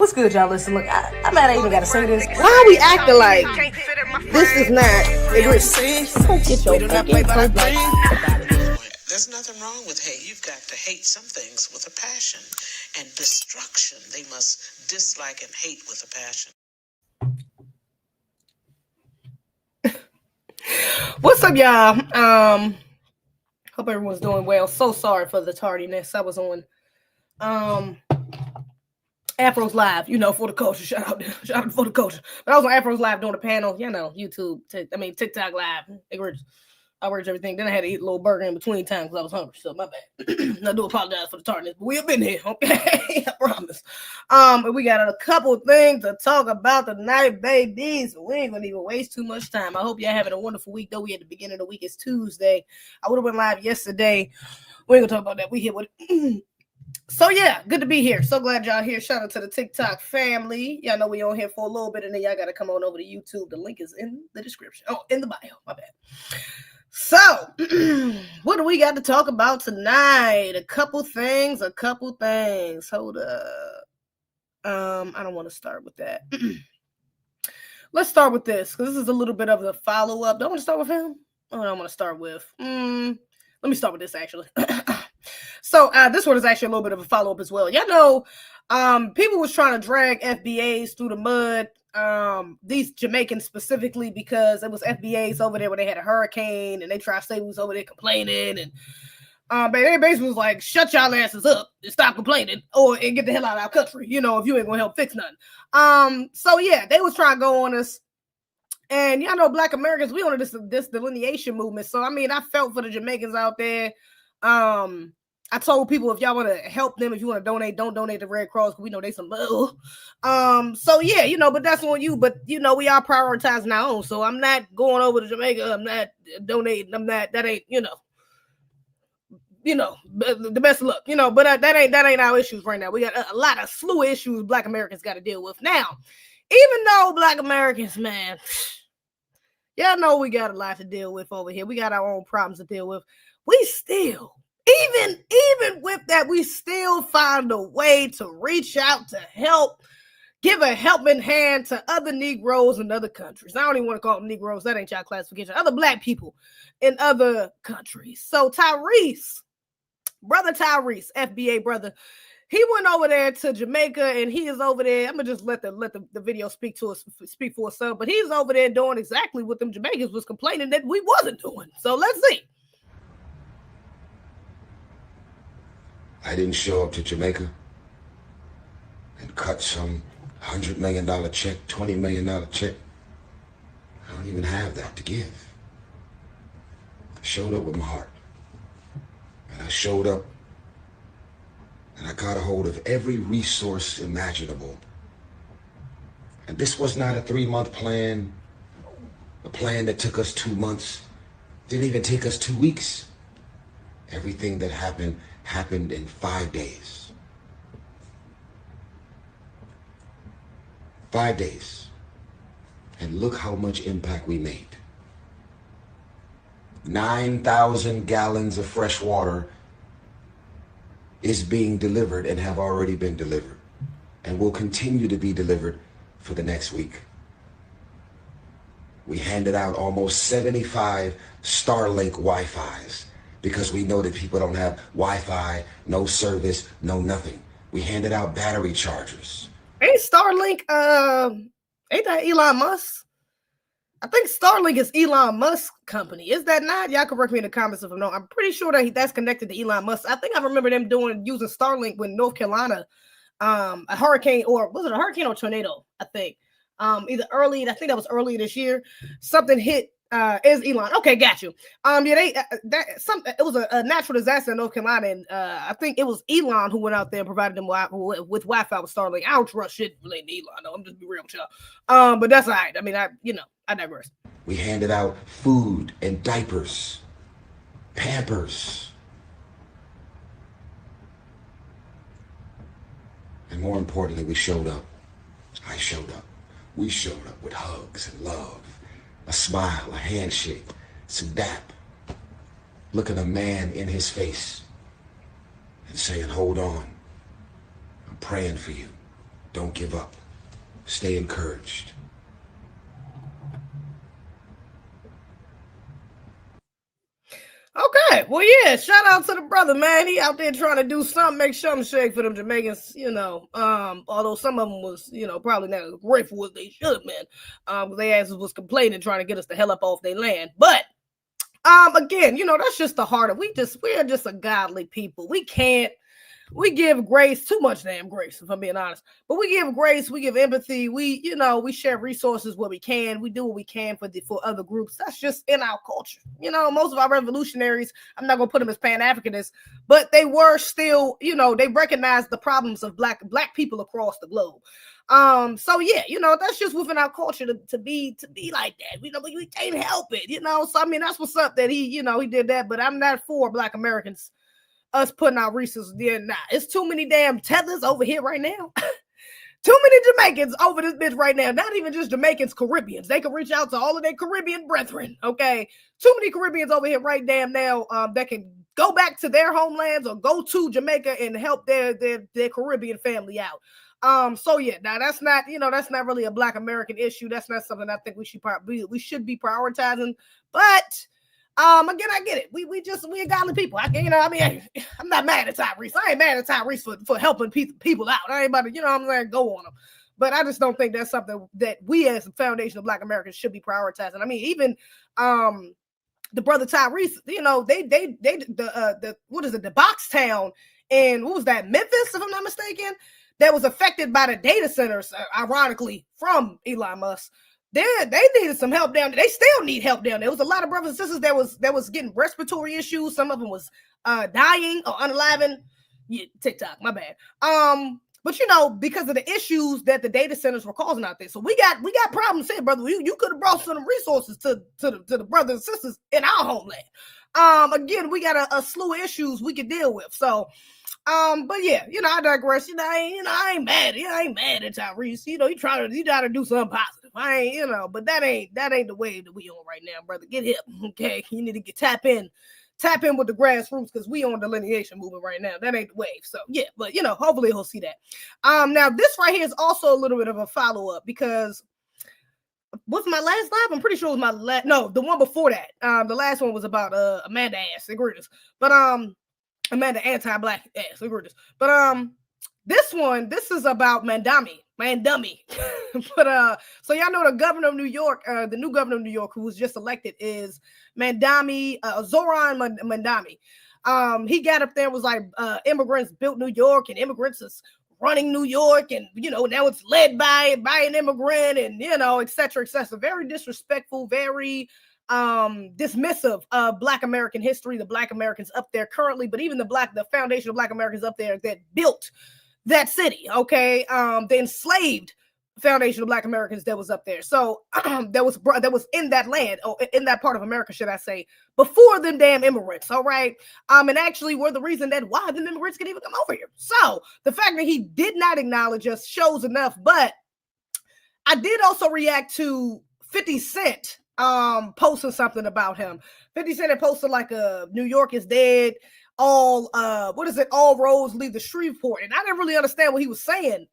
What's good, y'all? Listen, look, I'm mad I even gotta say this. Why are we acting like this is not get your fucking coat like There's nothing wrong with hate. You've got to hate some things with a passion. And destruction, they must dislike and hate with a passion. What's up, y'all? Hope everyone's doing well. So sorry for the tardiness. I was on Afro's Live, for the culture. Shout out for the culture. But I was on Afro's Live doing a panel, YouTube, TikTok Live. I worked everything. Then I had to eat a little burger in between times because I was hungry. So my bad. I do apologize for the tardiness, but we have been here, okay? I promise. And we got a couple things to talk about tonight, babies. We ain't gonna even waste too much time. I hope y'all having a wonderful week. Though we at the beginning of the week, it's Tuesday. I would have been live yesterday. We ain't gonna talk about that. We here with So yeah, good to be here. So glad y'all here. Shout out to the TikTok family. Y'all know we on here for a little bit, and then y'all gotta come on over to YouTube. The link is in the description. Oh, in the bio. My bad. So, what do we got to talk about tonight? A couple things. Hold up. I don't want to start with that. Let's start with this, because this is a little bit of the follow-up. Don't want to start with him? Oh, I don't want to start with. Let me start with this, actually. So, this one is actually a little bit of a follow-up as well. Y'all know, people was trying to drag FBAs through the mud. These Jamaicans specifically, because it was FBAs over there where they had a hurricane and they tried to say we was over there complaining, and but they basically was like, shut y'all asses up and stop complaining and get the hell out of our country, if you ain't gonna help fix nothing. So yeah, they was trying to go on us, and y'all know Black Americans, we on this delineation movement. So I felt for the Jamaicans out there. I told people, if y'all want to help them, if you want to donate, don't donate to Red Cross, because we know they some little. So yeah, but that's on you. But we are prioritizing our own. So I'm not going over to Jamaica. I'm not donating. That ain't, the best of luck, but that ain't our issues right now. We got a lot of slew of issues Black Americans got to deal with now. Even though Black Americans, man, y'all know we got a lot to deal with over here. We got our own problems to deal with. We still, even with that, we still find a way to reach out to help, give a helping hand to other Negroes in other countries. I don't even want to call them Negroes. That ain't y'all classification. Other Black people in other countries. So Brother Tyrese, FBA brother, he went over there to Jamaica, and he is over there. I'm gonna just let the video speak for itself. But he's over there doing exactly what them Jamaicans was complaining that we wasn't doing. So let's see. I didn't show up to Jamaica and cut some $100 million check, $20 million check. I don't even have that to give. I showed up with my heart. And I showed up and I got a hold of every resource imaginable. And this was not a 3-month plan, a plan that took us 2 months, didn't even take us 2 weeks. Everything that happened in 5 days. 5 days. And look how much impact we made. 9,000 gallons of fresh water is being delivered and have already been delivered and will continue to be delivered for the next week. We handed out almost 75 Starlink Wi-Fis, because we know that people don't have Wi-Fi, no service, no nothing. We handed out battery chargers. Ain't Starlink, ain't that Elon Musk? I think Starlink is Elon Musk's company. Is that not? Y'all can correct me in the comments if I'm wrong. I'm pretty sure that's connected to Elon Musk. I think I remember them using Starlink when North Carolina, a hurricane, or was it a hurricane or tornado? I think I think that was early this year. Something hit. Is Elon? Okay, got you. It was a natural disaster in North Carolina, and I think it was Elon who went out there and provided them with Wi-Fi with Starlink. I don't trust shit related to Elon. No, I'm just be real with y'all. But that's all right. I digress. We handed out food and diapers, Pampers, and more importantly, we showed up. I showed up. We showed up with hugs and love. A smile, a handshake, some dap. Looking a man in his face and saying, hold on, I'm praying for you. Don't give up. Stay encouraged. Okay, well, yeah, shout out to the brother, man. He out there trying to do something, make something shake for them Jamaicans, you know. Although some of them was, you know, probably not as grateful as they should have been. They asses was complaining, trying to get us the hell up off their land. But again, you know, that's just the heart of we are just a godly people. We give grace, too much damn grace, if I'm being honest. But we give grace, we give empathy, we share resources where we can, we do what we can for other groups. That's just in our culture. You know, most of our revolutionaries, I'm not gonna put them as Pan-Africanists, but they were still, you know, they recognized the problems of black people across the globe. So yeah, you know, that's just within our culture to be like that. You know, we can't help it, you know. So I mean, that's what's up that he did that, but I'm not for Black Americans us putting our resources there. Nah, it's too many damn tethers over here right now. Too many Jamaicans over this bitch right now. Not even just Jamaicans, Caribbeans. They can reach out to all of their Caribbean brethren. Okay, too many Caribbeans over here right damn now that can go back to their homelands or go to Jamaica and help their Caribbean family out. So yeah, now that's not really a Black American issue. That's not something I think we should be prioritizing. But again, I get it. We are godly people. I'm not mad at Tyrese. I ain't mad at Tyrese for helping people out. I ain't about to, go on them. But I just don't think that's something that we as the Foundation of Black Americans should be prioritizing. I mean, even the brother Tyrese, the box town in what was that, Memphis, if I'm not mistaken, that was affected by the data centers, ironically, from Elon Musk. They needed some help down there. They still need help down there. There was a lot of brothers and sisters that was getting respiratory issues. Some of them was dying or unaliving. Yeah, TikTok, my bad. But because of the issues that the data centers were causing out there. So we got problems here, brother. You could have brought some resources to the brothers and sisters in our homeland. Again, we got a slew of issues we could deal with. So but yeah, I digress. I ain't mad. I ain't mad at Tyrese. He try to do something positive. I ain't, but that ain't the way that we on right now, brother. Get hip, okay? You need to tap in with the grassroots because we on delineation movement right now. That ain't the wave. So yeah, but hopefully he'll see that. Now this right here is also a little bit of a follow up because what's my last live? I'm pretty sure it was my last. No, the one before that. The last one was about Amanda ass, egregious. But Amanda anti-black ass, egregious. But this is about Mandami. But so y'all know the governor of New York, the new governor of New York, who was just elected, is Zoran Mandami. He got up there and was like, immigrants built New York, and immigrants is running New York, and now it's led by an immigrant, and et cetera, et cetera. Very disrespectful, very dismissive of Black American history, the Black Americans up there currently, but even the Foundation of Black Americans up there that built that city, okay, the enslaved Foundation of Black Americans that was up there. So that was in that land, or in that part of America, should I say, before them damn immigrants, all right? And actually were the reason that why the immigrants could even come over here. So the fact that he did not acknowledge us shows enough. But I did also react to 50 Cent posting something about him. 50 Cent had posted like New York is dead. All roads lead to Shreveport, and I didn't really understand what he was saying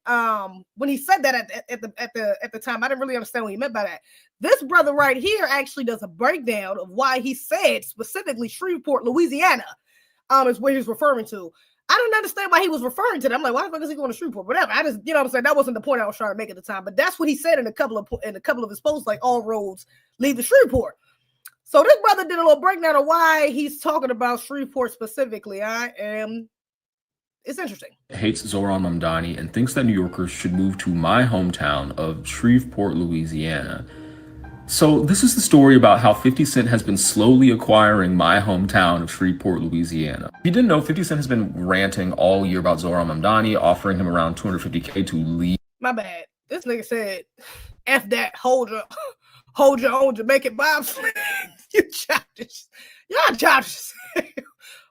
when he said that at the time. I didn't really understand what he meant by that. This brother right here actually does a breakdown of why he said specifically Shreveport, Louisiana, is where he's referring to. I didn't understand why he was referring to that. I'm like, why the fuck is he going to Shreveport? Whatever. I just, what I'm saying, that wasn't the point I was trying to make at the time. But that's what he said in a couple of his posts, like all roads lead to Shreveport. So this brother did a little breakdown of why he's talking about Shreveport specifically. It's interesting. Hates Zoran Mamdani and thinks that New Yorkers should move to my hometown of Shreveport, Louisiana. So this is the story about how 50 Cent has been slowly acquiring my hometown of Shreveport, Louisiana. If you didn't know, 50 Cent has been ranting all year about Zoran Mamdani, offering him around $250K to leave. My bad. This nigga said, F that, hold your own Jamaican bobsled. You childish. Y'all childish.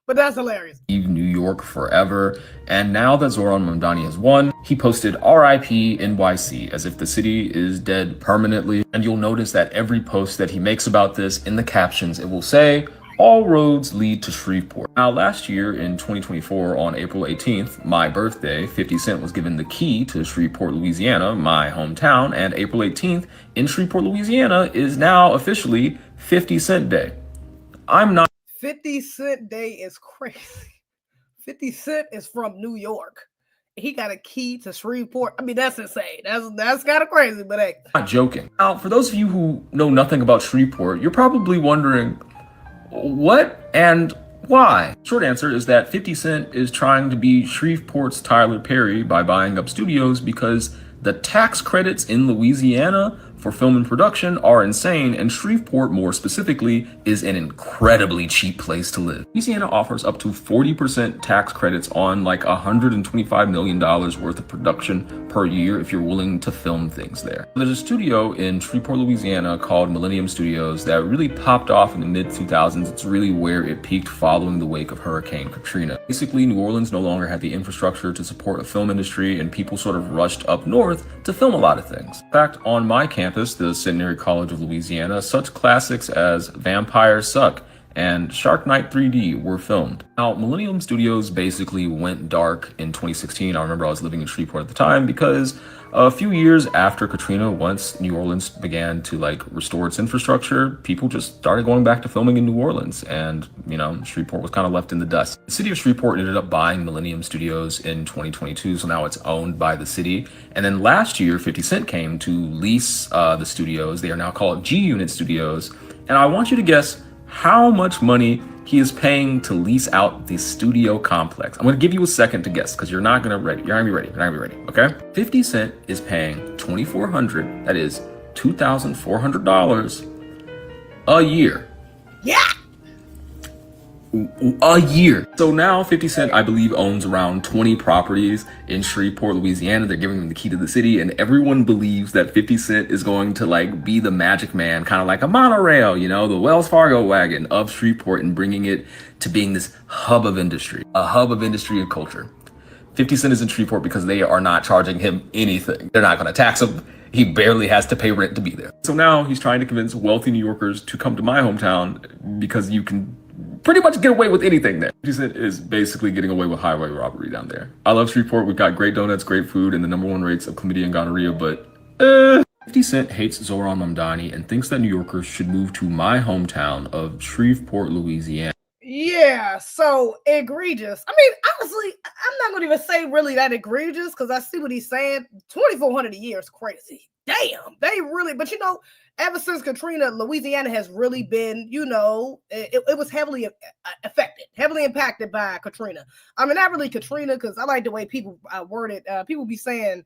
But that's hilarious. Leave New York forever. And now that Zoran Mamdani has won, he posted RIP NYC as if the city is dead permanently. And you'll notice that every post that he makes about this, in the captions, it will say all roads lead to Shreveport. Now, last year in 2024, on April 18th, my birthday, 50 Cent was given the key to Shreveport, Louisiana, my hometown, and April 18th in Shreveport, Louisiana is now officially 50 Cent Day. I'm not 50 Cent Day is crazy. 50 Cent is from New York. He got a key to Shreveport. I mean, that's insane. That's kind of crazy, but hey. Not joking. Now, for those of you who know nothing about Shreveport, you're probably wondering, what and why? Short answer is that 50 Cent is trying to be Shreveport's Tyler Perry by buying up studios because the tax credits in Louisiana for film and production are insane, and Shreveport, more specifically, is an incredibly cheap place to live. Louisiana offers up to 40% tax credits on like $125 million worth of production per year if you're willing to film things there. There's a studio in Shreveport, Louisiana called Millennium Studios that really popped off in the mid-2000s. It's really where it peaked following the wake of Hurricane Katrina. Basically, New Orleans no longer had the infrastructure to support a film industry, and people sort of rushed up north to film a lot of things. In fact, on my campus, the Centenary College of Louisiana, such classics as Vampires Suck and Shark Night 3D were filmed. Now, Millennium Studios basically went dark in 2016. I remember I was living in Shreveport at the time because a few years after Katrina, once New Orleans began to restore its infrastructure, people just started going back to filming in New Orleans, and Shreveport was kind of left in the dust. The city of Shreveport ended up buying Millennium Studios in 2022, so now it's owned by the city. And then last year, 50 Cent came to lease the studios. They are now called G-Unit Studios, and I want you to guess how much money he is paying to lease out the studio complex. I'm gonna give you a second to guess because you're not gonna be ready, okay? 50 Cent is paying $2,400, that is $2,400 a year. Yeah! A year. So now 50 Cent, I believe, owns around 20 properties in Shreveport, Louisiana. They're giving him the key to the city, and everyone believes that 50 Cent is going to be the magic man, kind of like a monorail, the Wells Fargo wagon of Shreveport, and bringing it to being this hub of industry, a hub of industry and culture. 50 Cent is in Shreveport because they are not charging him anything. They're not going to tax him. He barely has to pay rent to be there. So now he's trying to convince wealthy New Yorkers to come to my hometown because you can pretty much get away with anything there. 50 Cent is basically getting away with highway robbery down there. I love Shreveport. We've got great donuts, great food, and the #1 rates of chlamydia and gonorrhea, but 50 Cent hates Zohran Mamdani and thinks that New Yorkers should move to my hometown of Shreveport, Louisiana. Yeah, so egregious. I mean, honestly, I'm not going to even say really that egregious because I see what he's saying. $2,400 a year is crazy. Damn, they really, but ever since Katrina, Louisiana has really been, it was heavily affected, heavily impacted by Katrina. I mean, not really Katrina, because I like the way people word it. People be saying,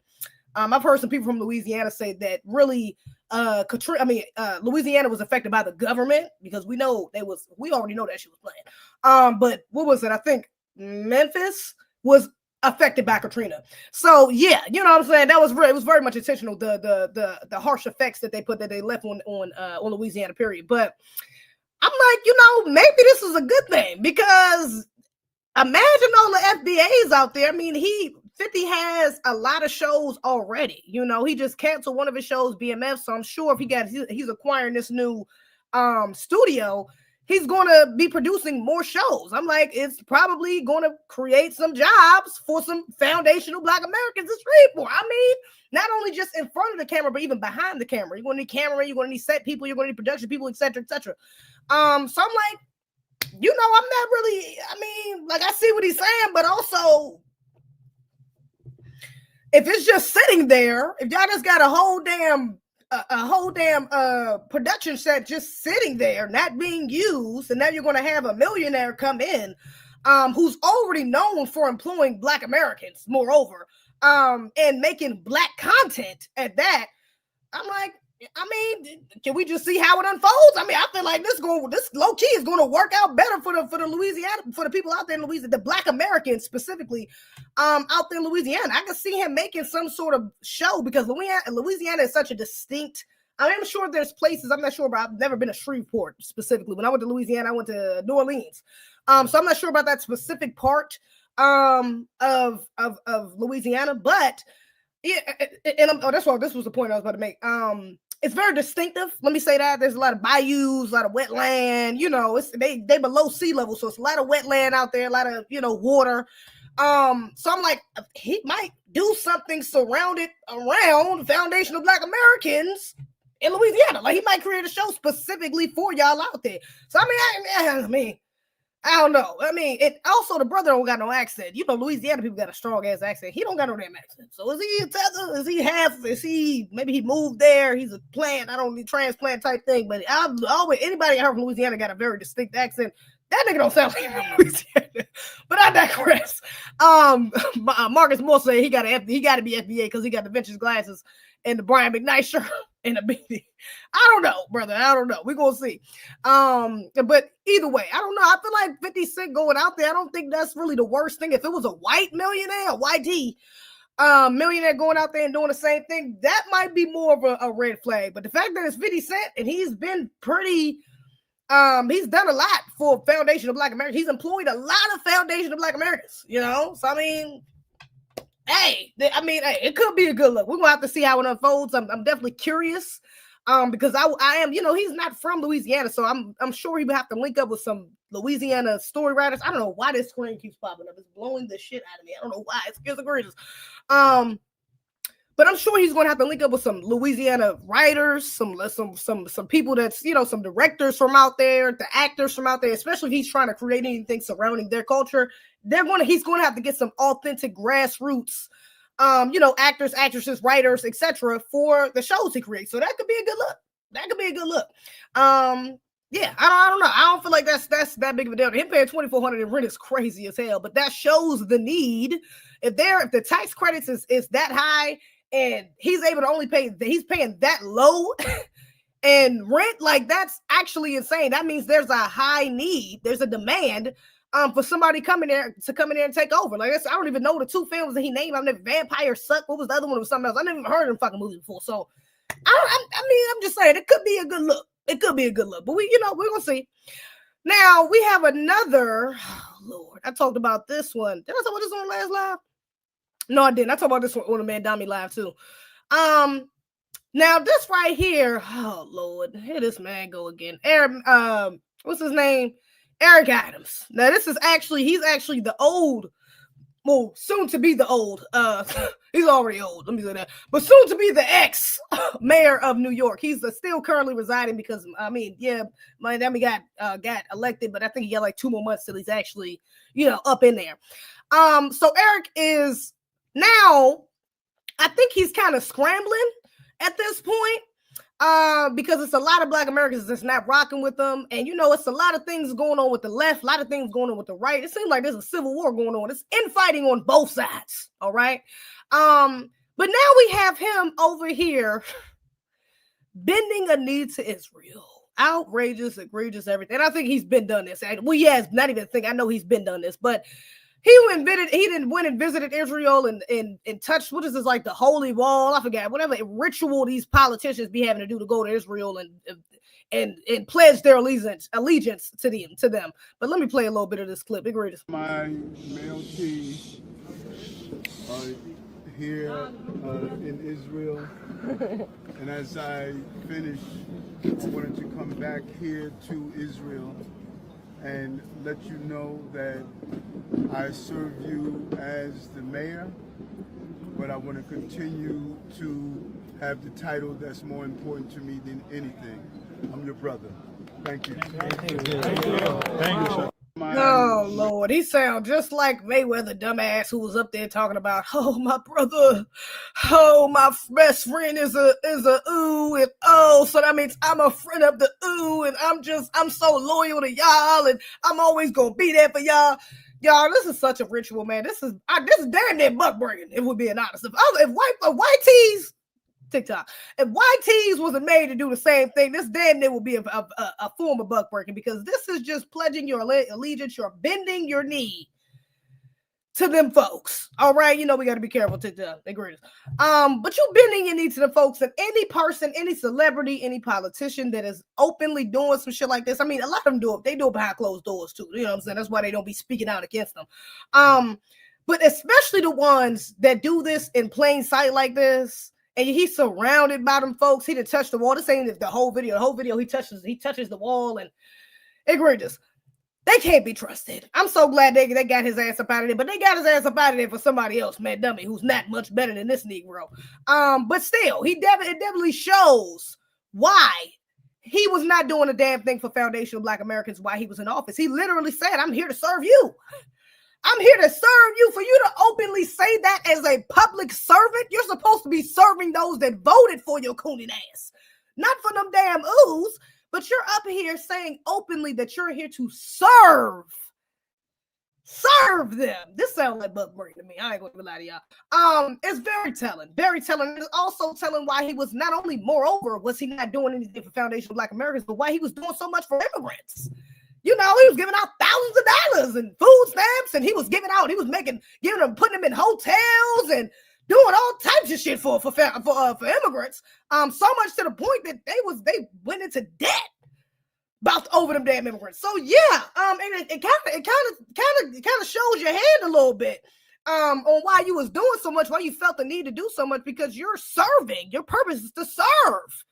I've heard some people from Louisiana say that really Louisiana was affected by the government because we already know that she was playing. But what was it? I think Memphis was affected by Katrina. So yeah, you know what I'm saying? It was very much intentional, the harsh effects that they left on Louisiana, period. But I'm like, maybe this is a good thing because imagine all the FBAs out there. I mean, 50 has a lot of shows already. He just canceled one of his shows, BMF. So I'm sure if he's acquiring this new studio, he's going to be producing more shows. I'm like, it's probably going to create some jobs for some foundational Black Americans in Shreveport. I mean, not only just in front of the camera, but even behind the camera. You're going to need camera, you're going to need set people, you're going to need production people, etc., etc. So I'm like, I'm not really, I see what he's saying, but also, if it's just sitting there, if y'all just got a whole damn production set just sitting there, not being used, and now you're going to have a millionaire come in, who's already known for employing Black Americans, moreover, and making Black content at that. I'm like, can we just see how it unfolds? I feel like this low key is going to work out better for the Louisiana, for the people out there in Louisiana, the Black Americans specifically, out there in Louisiana. I can see him making some sort of show because Louisiana is such a distinct. I'm sure there's places, I'm not sure, but I've never been to Shreveport specifically. When I went to Louisiana, I went to New Orleans. So I'm not sure about that specific part of Louisiana, but yeah, and this was the point I was about to make. it's very distinctive. Let me say that. There's a lot of bayous, a lot of wetland, you know, they below sea level. So it's a lot of wetland out there, a lot of, you know, water. So I'm like, he might do something surrounded around the Foundation of Black Americans in Louisiana. Like he might create a show specifically for y'all out there. So I mean, I don't know. I mean, it also the brother don't got no accent. You know, Louisiana people got a strong ass accent. He don't got no damn accent. So is he a tether? Is he half? Is he maybe he moved there? He's a plant. I don't need transplant type thing. But I've always anybody I heard from Louisiana got a very distinct accent. That nigga don't sound like from Louisiana. But I digress. Marcus Moore said he got to be FBA because he got the vintage glasses and the Brian McKnight shirt and the beanie. I don't know, brother. I don't know. We're gonna see. But either way, I don't know. I feel like 50 Cent going out there. I don't think that's really the worst thing. If it was a white millionaire, a YT millionaire going out there and doing the same thing, that might be more of a red flag. But the fact that it's 50 Cent and he's been pretty. He's done a lot for Foundation of Black Americans. He's employed a lot of Foundation of Black Americans, you know. So I mean, hey, it could be a good look. We're gonna have to see how it unfolds. I'm definitely curious, because I am, you know, he's not from Louisiana, so I'm sure he would have to link up with some Louisiana story writers. I don't know why this screen keeps popping up. It's blowing the shit out of me. I don't know why. It's egregious. But I'm sure he's going to have to link up with some Louisiana writers, some people that's, you know, some directors from out there, the actors from out there, especially if he's trying to create anything surrounding their culture. He's going to have to get some authentic grassroots, you know, actors, actresses, writers, etc. for the shows he creates. So that could be a good look. Yeah, I don't know. I don't feel like that's that big of a deal. Him paying $2,400 in rent is crazy as hell, but that shows the need. If the tax credits is that high and he's able to only he's paying that low and rent, like that's actually insane. That means there's a high need, there's a demand for somebody to come in there and take over. Like I don't even know the two films that he named. I've never Vampire Suck. What was the other one? It was something else. I never even heard of them fucking movies before. So I'm just saying it could be a good look. It could be a good look, but we're gonna see. Now we have another. Oh Lord, I talked about this one. Did I talk about this one last live? No, I didn't. I talked about this one on the Man Dummy Live too. Now this right here. Oh Lord, here this man go again. Eric, what's his name? Eric Adams. Now he's actually the old. Well, soon to be the old. He's already old. Let me say that. But soon to be the ex-mayor of New York. He's still currently residing because Miami got elected, but I think he got like 2 more months till he's actually, you know, up in there. So Eric is now. I think he's kind of scrambling at this point. Because it's a lot of Black Americans that's not rocking with them. And, you know, it's a lot of things going on with the left, a lot of things going on with the right. It seems like there's a civil war going on. It's infighting on both sides. All right. But now we have him over here bending a knee to Israel. Outrageous, egregious, everything. And I think he's been done this. Well, yes, not even think. I know he's been done this, but he went and visited Israel and touched, what is this, like the holy wall? I forgot, whatever ritual these politicians be having to do to go to Israel and pledge their allegiance to them. But let me play a little bit of this clip. Egregious. My male team here in Israel, and as I finish, I wanted to come back here to Israel and let you know that I serve you as the mayor, but I want to continue to have the title that's more important to me than anything. I'm your brother. Thank you. Thank you, sir. Oh Lord, he sounds just like Mayweather dumbass who was up there talking about, oh my brother, oh my best friend is a ooh and oh, so that means I'm a friend of the ooh and I'm so loyal to y'all and I'm always gonna be there for y'all. Y'all, this is such a ritual, man. This is damn near buck breaking. If we're being honest, if white tees. TikTok. If YTs wasn't made to do the same thing, this damn near will be a form of buck breaking, because this is just pledging your allegiance. You're bending your knee to them folks. All right, you know we got to be careful. TikTok, they greatest. But you bending your knee to the folks, and any person, any celebrity, any politician that is openly doing some shit like this. I mean, a lot of them do it. They do it behind closed doors too. You know what I'm saying? That's why they don't be speaking out against them. But especially the ones that do this in plain sight like this. and he's surrounded by them folks. He didn't touch the wall. This ain't the whole video. The whole video he touches the wall, and egregious. They can't be trusted. I'm so glad they got his ass up out of there, but they got his ass up out of there for somebody else, man, dummy, who's not much better than this Negro. But still, it definitely shows why he was not doing a damn thing for foundational Black Americans while he was in office. He literally said, I'm here to serve you. I'm here to serve you. For you to openly say that as a public servant, you're supposed to be serving those that voted for your cooning ass. Not for them damn oohs. But you're up here saying openly that you're here to serve them. This sounds like Buck Brady to me. I ain't gonna lie to y'all. It's very telling. It's also telling why he was not only, moreover, was he not doing anything for foundational Black Americans, but why he was doing so much for immigrants. You know, he was giving out thousands of dollars in food stamps, and he was putting them in hotels and doing all types of shit for immigrants. So much to the point that they went into debt over them damn immigrants. So yeah, and it kind of shows your hand a little bit on why you was doing so much, why you felt the need to do so much, because you're serving. Your purpose is to serve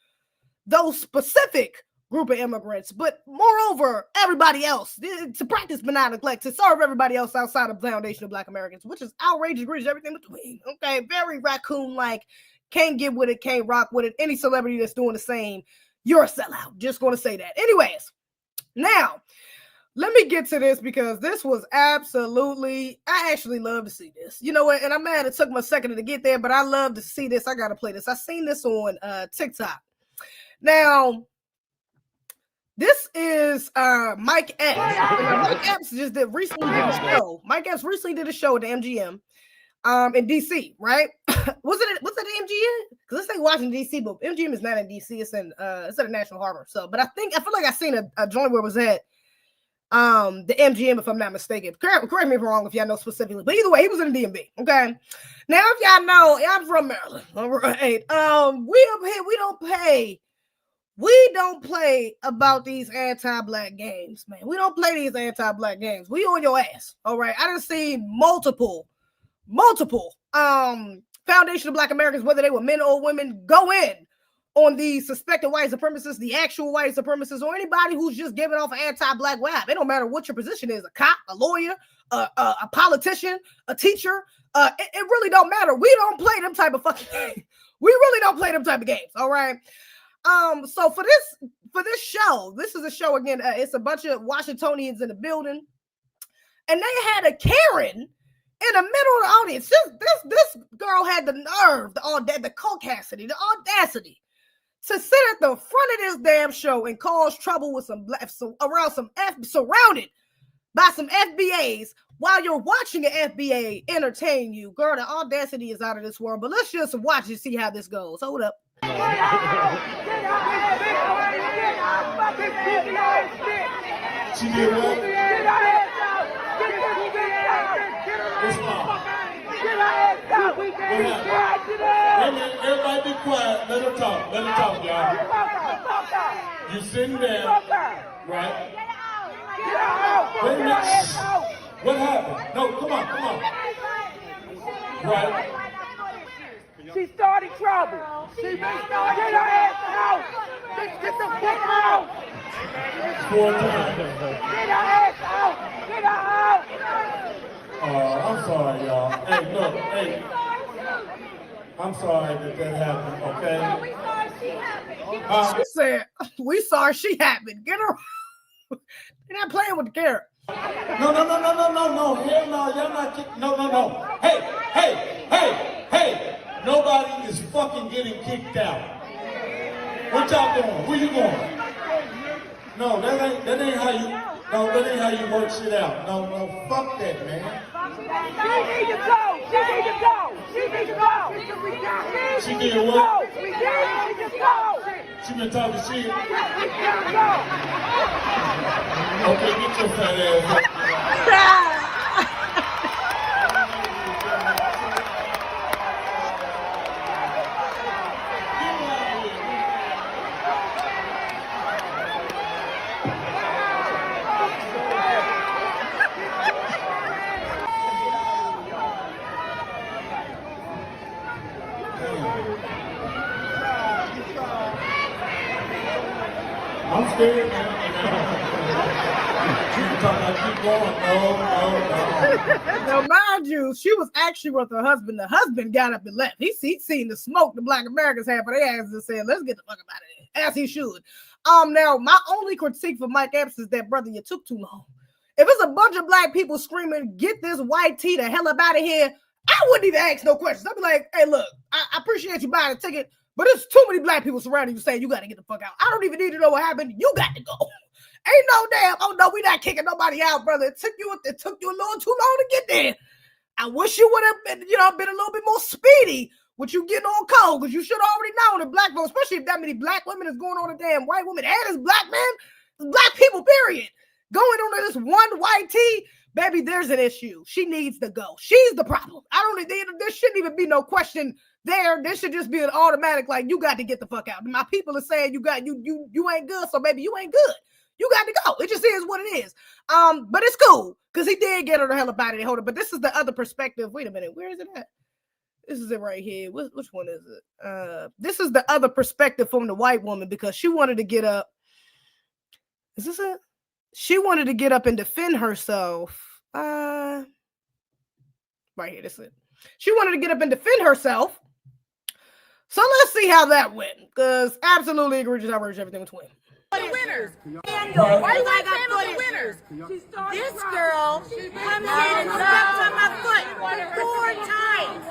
those specific group of immigrants, but moreover, everybody else, to practice benign neglect, to serve everybody else outside of foundational Black Americans, which is outrageous, egregious, everything between. Okay, very raccoon-like, can't get with it, can't rock with it. Any celebrity that's doing the same, you're a sellout. Just going to say that. Anyways, now, let me get to this, because this was absolutely, I actually love to see this. You know what, and I'm mad it took me a second to get there, but I love to see this. I got to play this. I seen this on TikTok. Now, this is Mike Epps. Mike Epps recently did a show. Mike Epps recently did a show at the MGM in DC, right? was it at MGM? Because this ain't watching DC, but MGM is not in DC. It's at the National Harbor. So, but I feel like I seen a joint where it was at the MGM, if I'm not mistaken. Correct me if I'm wrong if y'all know specifically. But either way, he was in the DMV. Okay. Now, if y'all know, I'm from Maryland. All right. We don't play about these anti-Black games, man. We don't play these anti-Black games. We on your ass, all right? I done seen multiple foundational Black Americans, whether they were men or women, go in on the suspected white supremacists, the actual white supremacists, or anybody who's just giving off an anti-Black vibe. It don't matter what your position is, a cop, a lawyer, a politician, a teacher. It really don't matter. We don't play them type of fucking games. We really don't play them type of games, all right? So for this show, this is a show again. It's a bunch of Washingtonians in the building, and they had a Karen in the middle of the audience. This girl had the nerve, the caucasity, the audacity to sit at the front of this damn show and cause trouble with surrounded by some FBAs while you're watching an FBA entertain you. Girl, the audacity is out of this world. But let's just watch and see how this goes. Hold up. She did what? Everybody be quiet. Let her talk. Let her talk, y'all. You sitting there, right? Wait a minute. What happened? No, come on. Right? She started trouble. Get her ass out. Get the fuck out. 4 times. Get her ass out. Get her out. Oh, I'm sorry, y'all. Hey, look, hey. I'm sorry that happened, okay? She said, we sorry she happened. Get her. You're not playing with the carrot. No. Hell no, y'all not kidding. No. Hey. Nobody is fucking getting kicked out. What y'all doing? Where you going? No, that ain't how you work shit out. No, fuck that, man. She need to go. She did what? She need to go. She been talking shit. Go. Okay, get your fat ass up. I'm scared, man. Keep talking, keep going. No. Now, mind you, she was actually with her husband. The husband got up and left. He seen the smoke the Black Americans had for their asses and said, let's get the fuck out of here, as he should. Now, my only critique for Mike Epps is that, brother, you took too long. If it's a bunch of black people screaming, get this white tea the hell up out of here, I wouldn't even ask no questions. I'd be like, hey, look, I appreciate you buying a ticket, but there's too many black people surrounding you saying you got to get the fuck out. I don't even need to know what happened. You got to go. Ain't no damn, oh no, we not kicking nobody out, brother. It took you a little too long to get there. I wish you would have been, been a little bit more speedy with you getting on code, because you should already know that black folks, especially if that many black women is going on a damn white woman and this black man, black people, period. Going on to this one white tea, baby, there's an issue. She needs to go. She's the problem. There shouldn't even be no question there. There should just be an automatic, like, you got to get the fuck out. My people are saying you ain't good, so baby, you ain't good. You got to go. It just is what it is. But it's cool, because he did get her the hell up out of there. Hold on. But this is the other perspective. Wait a minute. Where is it at? This is it right here. Which one is it? This is the other perspective from the white woman, because she wanted to get up. Is this it? She wanted to get up and defend herself. Right here, this is it. She wanted to get up and defend herself. So let's see how that went. Because absolutely egregious outrage, everything was twin. The winners. And why do I got the winners? This girl comes in and steps on my foot 4 times.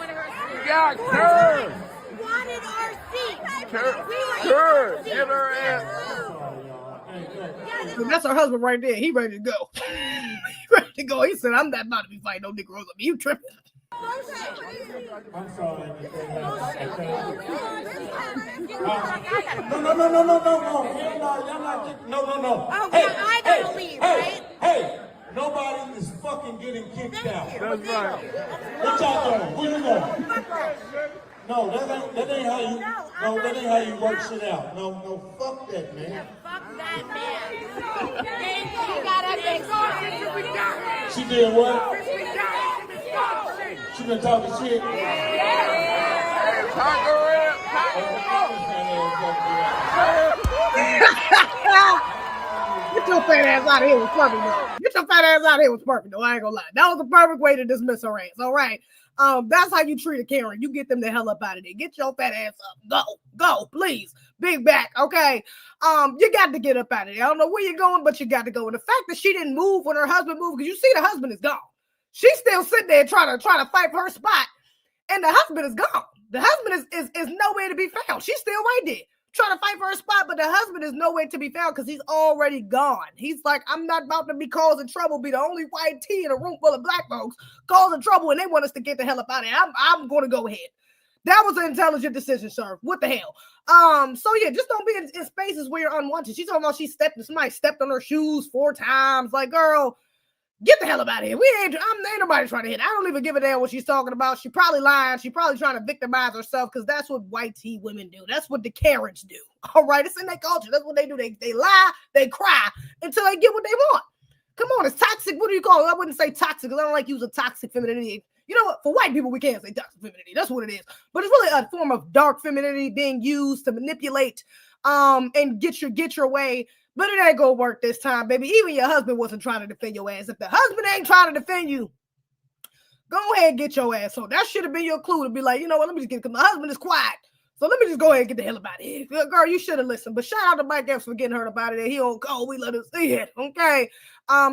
Yeah, curve. Wanted our seat. Curve. Get her ass. So that's her husband right there. He ready to go. He ready to go. He said, I'm not about to be fighting no Negroes. I mean, you tripping. I'm sorry. No. Oh, hey, I gotta leave, right? Hey, nobody is fucking getting kicked out. That's right. What y'all doing? Where you going? No, that ain't how you work shit out. No, fuck that, man. Fuck that man. She got up and She did what? She been talking shit? Get your fat ass out of here was perfect, though. Get your fat ass out of here was perfect, though. I ain't gonna lie. That was the perfect way to dismiss her ass. All right. That's how you treat a Karen. You get them the hell up out of there. Get your fat ass up. Go, please. Big back, okay? You got to get up out of there. I don't know where you're going, but you got to go. And the fact that she didn't move when her husband moved, because you see the husband is gone. She's still sitting there trying to fight for her spot, and the husband is gone. The husband is nowhere to be found. She's still right there trying to fight for her spot, but the husband is nowhere to be found because he's already gone. He's like, I'm not about to be causing trouble, be the only white tea in a room full of black folks causing trouble, and they want us to get the hell up out of here. I'm going to go ahead. That was an intelligent decision, sir. What the hell? So yeah, just don't be in spaces where you're unwanted. She's talking about somebody stepped on her shoes 4 times. Like, girl, get the hell up out of here. Ain't nobody trying to hit. I don't even give a damn what she's talking about. She probably lying. She probably trying to victimize herself, because that's what white tea women do. That's what the Karens do. All right, it's in their culture. That's what they do. They lie, they cry until they get what they want. Come on, it's toxic. What do you call it? I wouldn't say toxic, because I don't like using toxic femininity. You know what? For white people, we can't say toxic femininity. That's what it is. But it's really a form of dark femininity being used to manipulate and get your way. But it ain't gonna work this time, baby. Even your husband wasn't trying to defend your ass. If the husband ain't trying to defend you, go ahead and get your ass on. That should have been your clue to be like, you know what? Let me just because my husband is quiet. So let me just go ahead and get the hell about it. Girl, you should have listened. But shout out to Mike Epps for getting hurt about it. He on call. We let us see it. Okay.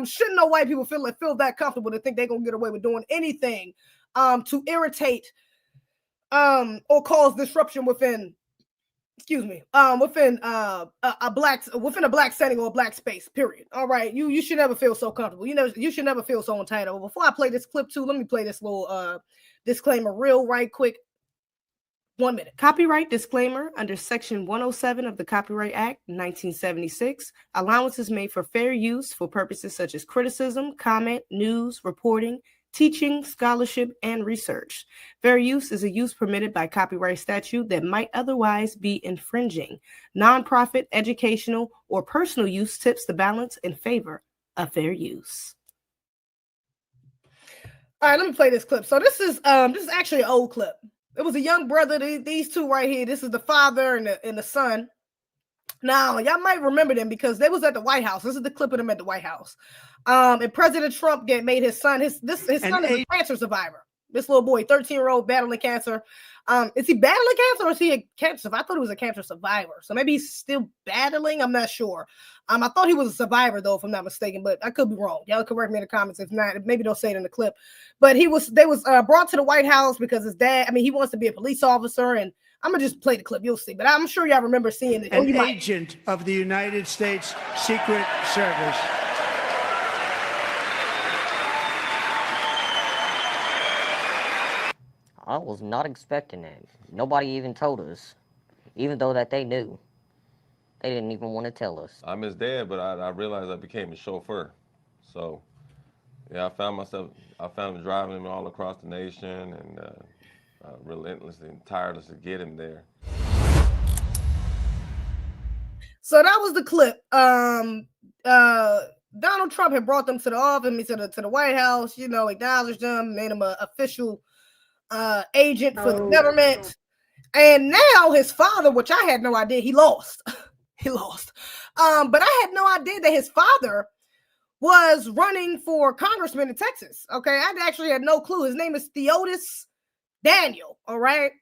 Shouldn't no white people feel that comfortable to think they're gonna get away with doing anything to irritate or cause disruption within a black setting or a black space, period. All right. You should never feel so comfortable. You should never feel so entitled. Before I play this clip too, let me play this little disclaimer right quick. 1 minute. Copyright disclaimer. Under Section 107 of the Copyright Act, 1976, allowances made for fair use for purposes such as criticism, comment, news, reporting, teaching, scholarship, and research. Fair use is a use permitted by copyright statute that might otherwise be infringing. Nonprofit, educational, or personal use tips the balance in favor of fair use. All right, let me play this clip. So this is actually an old clip. It was a young brother. These two right here. This is the father and the son. Now, y'all might remember them because they was at the White House. This is the clip of them at the White House. And President Trump made his son, his son is a cancer survivor. This little boy, 13-year-old, battling cancer. Is he battling cancer or is he a cancer survivor? I thought he was a cancer survivor. So maybe he's still battling. I'm not sure. I thought he was a survivor though, if I'm not mistaken, but I could be wrong. Y'all correct me in the comments. If not, maybe they'll say it in the clip. But they was brought to the White House because his dad, he wants to be a police officer, and I'm going to just play the clip. You'll see. But I'm sure y'all remember seeing it. An agent of the United States Secret Service. I was not expecting that. Nobody even told us. Even though that they knew. They didn't even want to tell us. I'm his dad, but I realized I became his chauffeur. So, yeah, I found him driving him all across the nation and relentlessly and tirelessly get him there. So that was the clip. Donald Trump had brought them to the office, to the White House, acknowledged them, made him an official agent for the government. And now his father, which I had no idea, he lost. He lost. But I had no idea that his father was running for congressman in Texas. Okay, I actually had no clue. His name is Theodis Daniel. All right.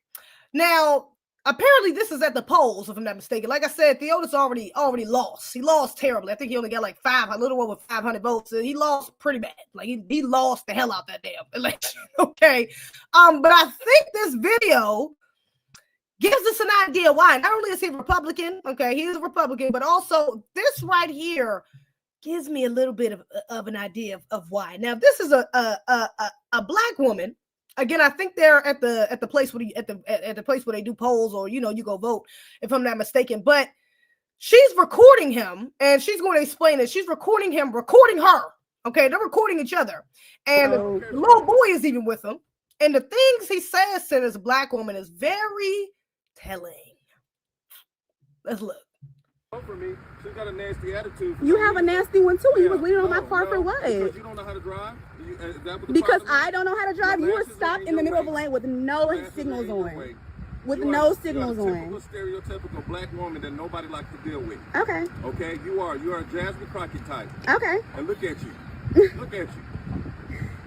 Now, apparently this is at the polls, if I'm not mistaken. Like I said, Theodis already lost. He lost terribly. I think he only got like a little over 500 votes. So he lost pretty bad. Like he lost the hell out that damn election. Okay. But I think this video gives us an idea why. Not only is he Republican, okay, he is a Republican, but also this right here gives me a little bit of an idea of why. Now, this is a black woman. Again, I think they're at the place where the place where they do polls, or you go vote, if I'm not mistaken. But she's recording him, and she's going to explain that she's recording him, recording her. Okay, they're recording each other, and the little boy is even with him. And the things he says to this black woman is very telling. Let's look. For me, she's got a nasty attitude. You have a nasty one too. You was leaning on my car for what? Because you don't know how to drive. Because I don't know how to drive. You were stopped in the middle of a lane with no signals on. With no signals on. Typical stereotypical black woman that nobody likes to deal with. Okay. Okay, you are a Jasmine Crockett type. Okay. And look at you. Look at you.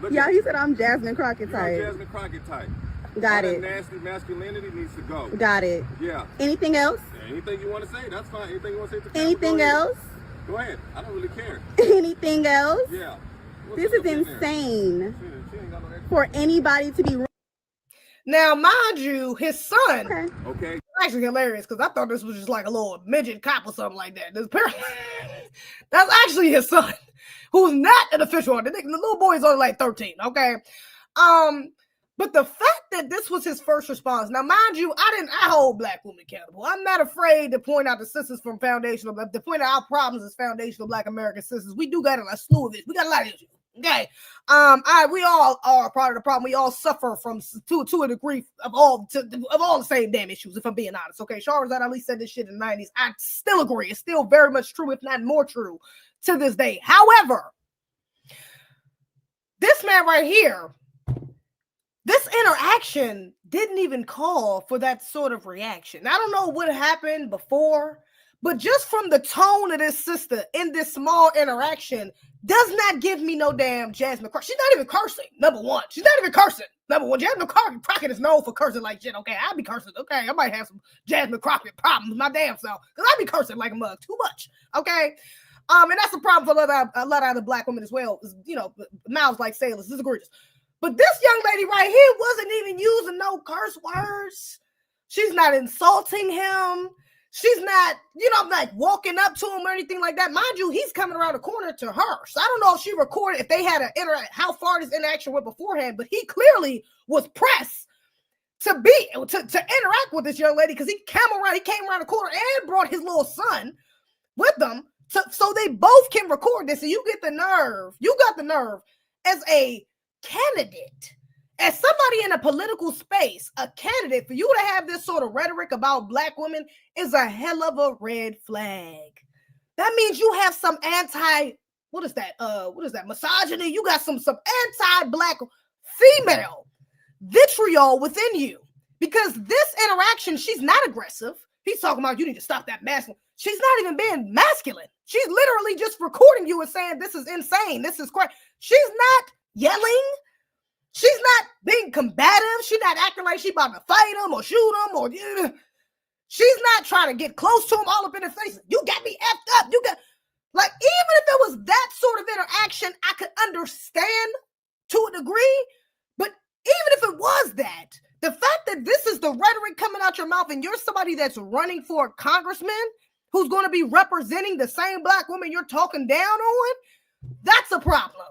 Yeah, he said I'm Jasmine Crockett type. You're Jasmine Crockett type. Got All it. That nasty masculinity needs to go. Got it. Yeah. Anything else? Anything you want to say, that's fine. Anything you want to say to the Anything else? Go ahead. I don't really care. Anything else? Yeah. This is insane for anybody to be. Now, mind you, his son. Okay. Actually hilarious because I thought this was just like a little midget cop or something like that. That's actually his son, who's not an official. The little boy is only like 13. Okay. But the fact that this was his first response, now mind you, I hold black women accountable. I'm not afraid to point out the sisters from foundational, to point out our problems as foundational black American sisters. We do got a slew of it. We got a lot of issues. Okay. We all are part of the problem. We all suffer from to a degree of all the same damn issues, if I'm being honest. Okay. Shahrazad Ali said this shit in the 90s. I still agree. It's still very much true, if not more true, to this day. However, this man right here, this interaction didn't even call for that sort of reaction. I don't know what happened before, but just from the tone of this sister in this small interaction does not give me no damn Jasmine Crockett. She's not even cursing, number one. She's not even cursing, number one. Jasmine Crockett is known for cursing like shit. Okay, I be cursing. Okay, I might have some Jasmine Crockett problems my damn self, because I be cursing like a mug too much. Okay, and that's a problem for a lot of other black women as well. Mouths like sailors. This is egregious. But this young lady right here wasn't even using no curse words. She's not insulting him. She's not, like walking up to him or anything like that. Mind you, he's coming around the corner to her. So I don't know if she recorded, if they had how far this interaction went beforehand, but he clearly was pressed to interact with this young lady, because he came around the corner and brought his little son with them. So they both can record this. And you got the nerve as a candidate, as somebody in a political space, a candidate, for you to have this sort of rhetoric about black women is a hell of a red flag. That means you have some misogyny. You got some anti-black female vitriol within you, Because this interaction, she's not aggressive. He's talking about you need to stop that masculine. She's not even being masculine. She's literally just recording you and saying this is insane. This is crazy. She's not yelling. She's not being combative. She's not acting like she's about to fight him or shoot him or she's not trying to get close to him all up in his face. You got me effed up. You got like, even if it was that sort of interaction, I could understand to a degree. But even if it was that, the fact that this is the rhetoric coming out your mouth and you're somebody that's running for a congressman who's going to be representing the same black woman you're talking down on, that's a problem.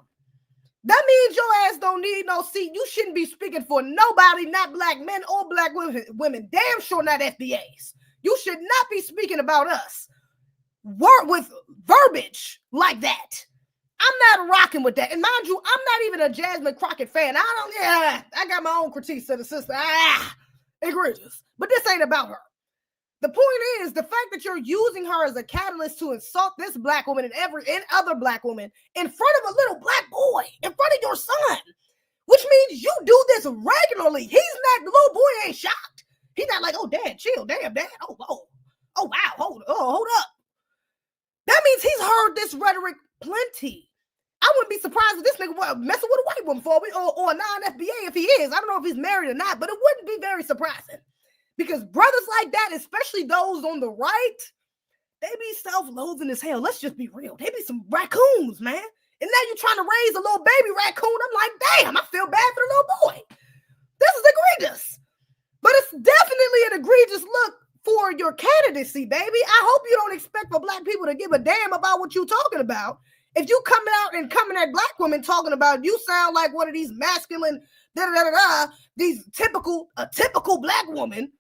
That means your ass don't need no seat. You shouldn't be speaking for nobody, not black men or black women. Damn sure not FBAs. You should not be speaking about us with verbiage like that. I'm not rocking with that. And mind you, I'm not even a Jasmine Crockett fan. I got my own critiques of the sister. Egregious. But this ain't about her. The point is, the fact that you're using her as a catalyst to insult this black woman and every other black woman in front of a little black boy, in front of your son, which means you do this regularly. He's not, the little boy ain't shocked. He's not like, oh, dad, chill, damn, dad. Oh, wow, hold up. That means he's heard this rhetoric plenty. I wouldn't be surprised if this nigga was messing with a white woman or a non-FBA if he is. I don't know if he's married or not, but it wouldn't be very surprising. Because brothers like that, especially those on the right, they be self-loathing as hell. Let's just be real. They be some raccoons, man. And now you're trying to raise a little baby raccoon. I'm like, damn, I feel bad for the little boy. This is egregious. But it's definitely an egregious look for your candidacy, baby. I hope you don't expect for black people to give a damn about what you're talking about. If you come out and coming at black women talking about you sound like one of these masculine, these typical black woman,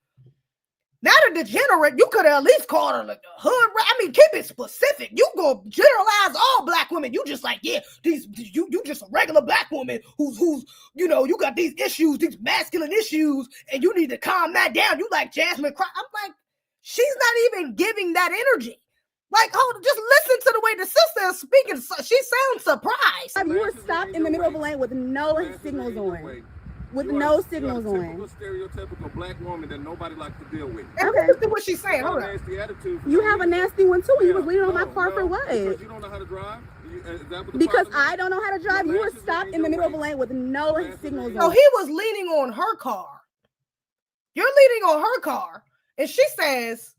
not a degenerate, you could have at least called her like a hood. I mean, keep it specific. You go generalize all black women. You just like, yeah, you just a regular black woman who's you got these issues, these masculine issues, and you need to calm that down. You like Jasmine Crockett. I'm like, she's not even giving that energy. Like, just listen to the way the sister is speaking. She sounds surprised. You were stopped in the middle of a lane with no signals on. With no signals on. Stereotypical black woman that nobody likes to deal with. Okay. Listen what she's saying. Hold on. You have a nasty one too. You was leaning on my car for what? Because you don't know how to drive? Because I don't know how to drive. You were stopped in the middle of a lane with no signals on. So he was leaning on her car. You're leaning on her car. And she says...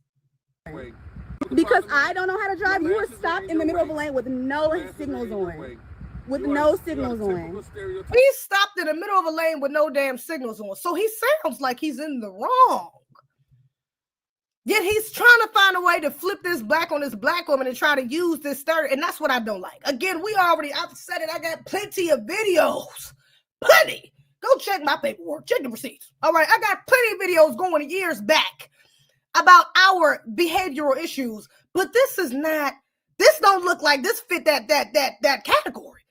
Because I don't know how to drive. You were stopped in the middle of a lane with no signals on. With no signals on. He stopped in the middle of a lane with no damn signals on. So he sounds like he's in the wrong. Yet he's trying to find a way to flip this black on this black woman and try to use this third. And that's what I don't like. Again, I've said it. I got plenty of videos. Plenty. Go check my paperwork. Check the receipts. All right. I got plenty of videos going years back about our behavioral issues. But this don't look like this fit that category.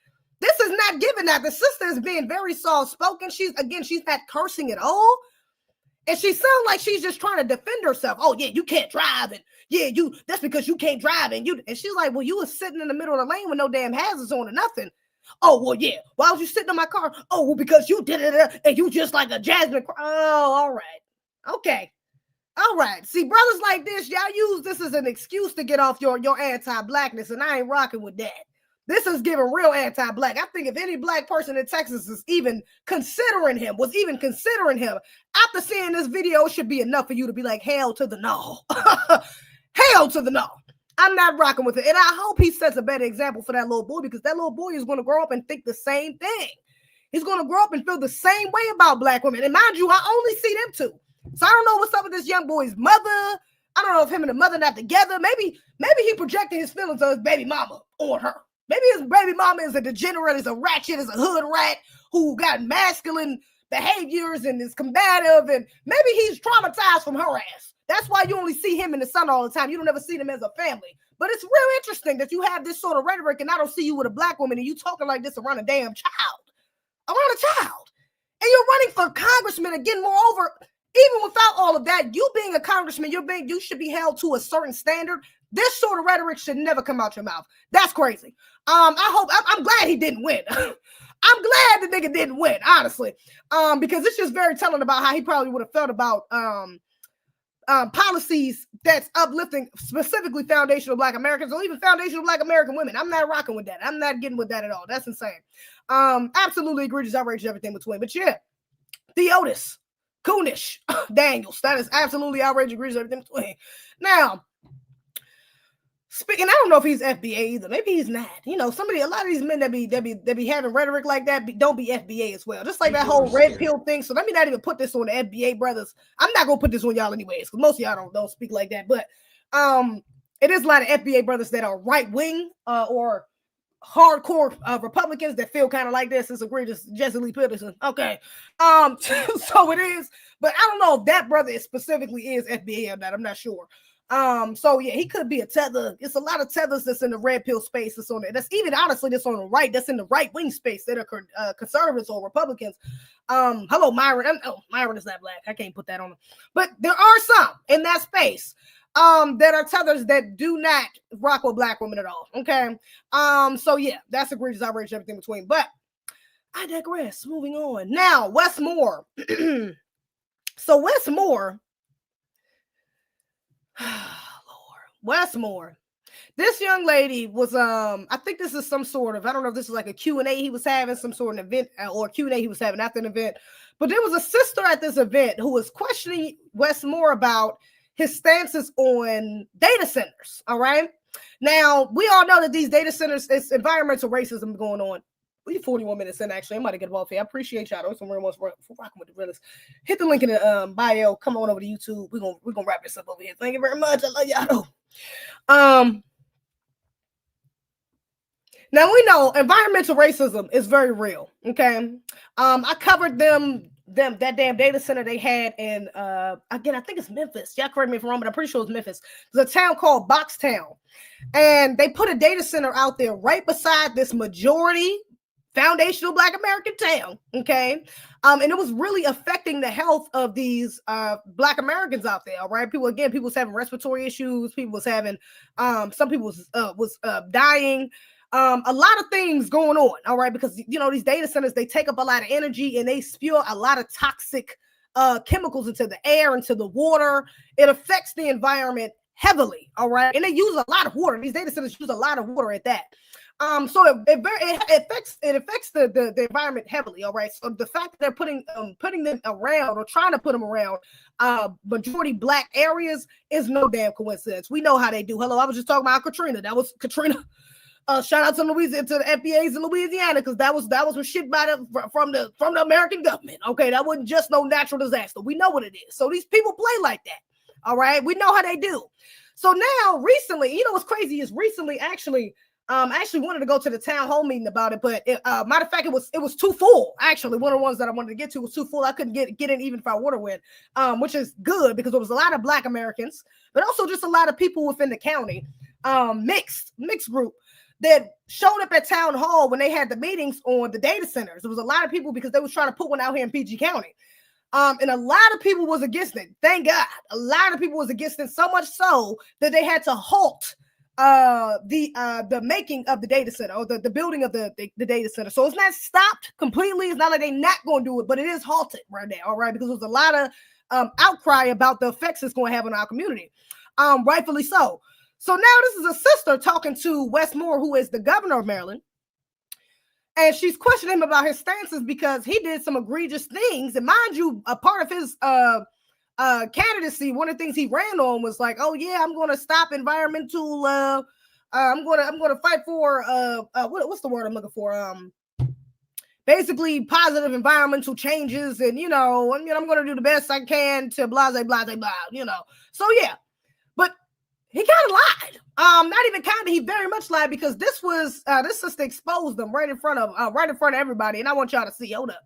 This is not giving that. The sister is being very soft-spoken. She's not cursing at all. And she sounds like she's just trying to defend herself. Oh, yeah, you can't drive. And yeah, that's because you can't drive. And she's like, well, you was sitting in the middle of the lane with no damn hazards on or nothing. Oh, well, yeah. Why was you sitting in my car? Oh, well, because you did it. And you just like a Jasmine. Oh, all right. Okay. All right. See, brothers like this, y'all use this as an excuse to get off your anti-blackness. And I ain't rocking with that. This is giving real anti-black. I think if any black person in Texas was even considering him, after seeing this video, it should be enough for you to be like, hell to the no. Hell to the no. I'm not rocking with it. And I hope he sets a better example for that little boy, because that little boy is going to grow up and think the same thing. He's going to grow up and feel the same way about black women. And mind you, I only see them two. So I don't know what's up with this young boy's mother. I don't know if him and the mother not together. Maybe he projected his feelings of his baby mama on her. Maybe his baby mama is a degenerate, is a ratchet, is a hood rat who got masculine behaviors and is combative, and maybe he's traumatized from her ass. That's why you only see him and the son all the time. You don't ever see them as a family. But it's real interesting that you have this sort of rhetoric and I don't see you with a black woman and you talking like this around a damn child. Around a child. And you're running for congressman again. Moreover, even without all of that, you being a congressman, you should be held to a certain standard. This sort of rhetoric should never come out your mouth. That's crazy. I'm glad he didn't win. I'm glad the nigga didn't win, honestly, because it's just very telling about how he probably would have felt about policies that's uplifting specifically foundational Black Americans or even foundational Black American women. I'm not rocking with that. I'm not getting with that at all. That's insane. Absolutely egregious, outrageous, everything between. But yeah, Theodis, Coonish, Daniels. That is absolutely outrageous, egregious, everything between. Now, speaking, I don't know if he's FBA either. Maybe he's not. You know, a lot of these men that be having rhetoric like that don't be FBA as well. Just like that whole red pill thing. So let me not even put this on the FBA brothers. I'm not gonna put this on y'all anyways, because most of y'all don't speak like that. But it is a lot of FBA brothers that are right wing or hardcore Republicans that feel kind of like this. It's egregious, Jesse Lee Peterson. Okay, so it is. But I don't know if that brother specifically is FBA or not. I'm not sure. So yeah, he could be a tether. It's a lot of tethers that's in the red pill space. That's on there. That's even honestly that's on the right. That's in the right wing space that are conservatives or Republicans. Hello, Myron. Oh, Myron is not Black. I can't put that on him. But there are some in that space that are tethers that do not rock with Black women at all. Okay. So yeah, that's egregious, outrageous, everything between. But I digress. Moving on. Now, Wes Moore. So Wes Moore. Lord, Wes Moore. This young lady was I think this is some sort of, I don't know if this is like a Q&A he was having, some sort of event or Q&A he was having after an event, but there was a sister at this event who was questioning Wes Moore about his stances on data centers. All right, now we all know that these data centers, it's environmental racism going on. We 41 minutes in, actually. I might get off here. I appreciate y'all. Some real for rocking with the realest. Hit the link in the bio. Come on over to YouTube. We're gonna wrap this up over here. Thank you very much. I love y'all. Now we know environmental racism is very real. Okay. I covered that damn data center they had in again, I think it's Memphis. Y'all correct me if I'm wrong, but I'm pretty sure it's Memphis. There's a town called Boxtown, and they put a data center out there right beside this majority foundational Black American town, okay? And it was really affecting the health of these Black Americans out there, all right? People was having respiratory issues, people was having, some people was dying, a lot of things going on, all right? Because, you know, these data centers, they take up a lot of energy and they spew a lot of toxic chemicals into the air, into the water. It affects the environment heavily, all right? And they use a lot of water. These data centers use a lot of water at that. So it affects the environment heavily. All right. So the fact that they're putting them around or trying to put them around majority Black areas is no damn coincidence. We know how they do. Hello, I was just talking about Katrina. That was Katrina. Shout out to Louisiana, to the FBAs in Louisiana, because that was shit from the American government. Okay, that wasn't just no natural disaster. We know what it is. So these people play like that. All right, we know how they do. So now, recently, you know what's crazy is recently actually. I actually wanted to go to the town hall meeting about it, but matter of fact, it was too full. Actually, one of the ones that I wanted to get to was too full. I couldn't get in even if I would have went, which is good because there was a lot of Black Americans, but also just a lot of people within the county, mixed group that showed up at town hall when they had the meetings on the data centers. There was a lot of people because they was trying to put one out here in PG County. And a lot of people was against it. Thank God. A lot of people was against it, so much so that they had to halt the making of the data center or the building of the data center. So it's not stopped completely. It's not like they're not going to do it, but it is halted right now. All right. Because there's a lot of outcry about the effects it's going to have on our community. Rightfully so. So now this is a sister talking to Wes Moore, who is the governor of Maryland. And she's questioning him about his stances because he did some egregious things. And mind you, a part of his candidacy, one of the things he ran on was like, oh yeah, I'm going to stop environmental I'm going to fight for what's the word I'm looking for, basically positive environmental changes, and you know I'm going to do the best I can to blah, you know. So yeah, but he kind of lied. Not even kind of, he very much lied, because this sister exposed them right in front of everybody, and I want y'all to see. Hold up.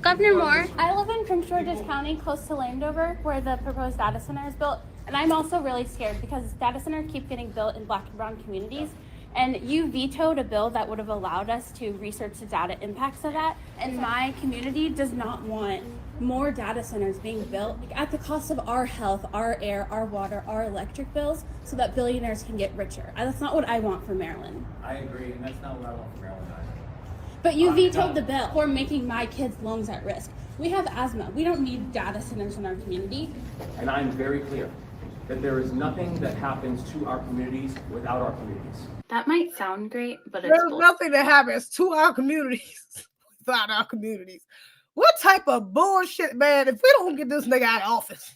Governor Moore, I live in Prince George's County, close to Landover, where the proposed data center is built. And I'm also really scared because data centers keep getting built in Black and brown communities. And you vetoed a bill that would have allowed us to research the data impacts of that. And my community does not want more data centers being built at the cost of our health, our air, our water, our electric bills, so that billionaires can get richer. That's not what I want for Maryland. I agree, and that's not what I want for Maryland either. But you vetoed the bill for making my kids' lungs at risk. We have asthma. We don't need data centers in our community. And I'm very clear that there is nothing that happens to our communities without our communities. That might sound great, but it's There's nothing that happens to our communities without our communities. What type of bullshit, man? If we don't get this nigga out of office,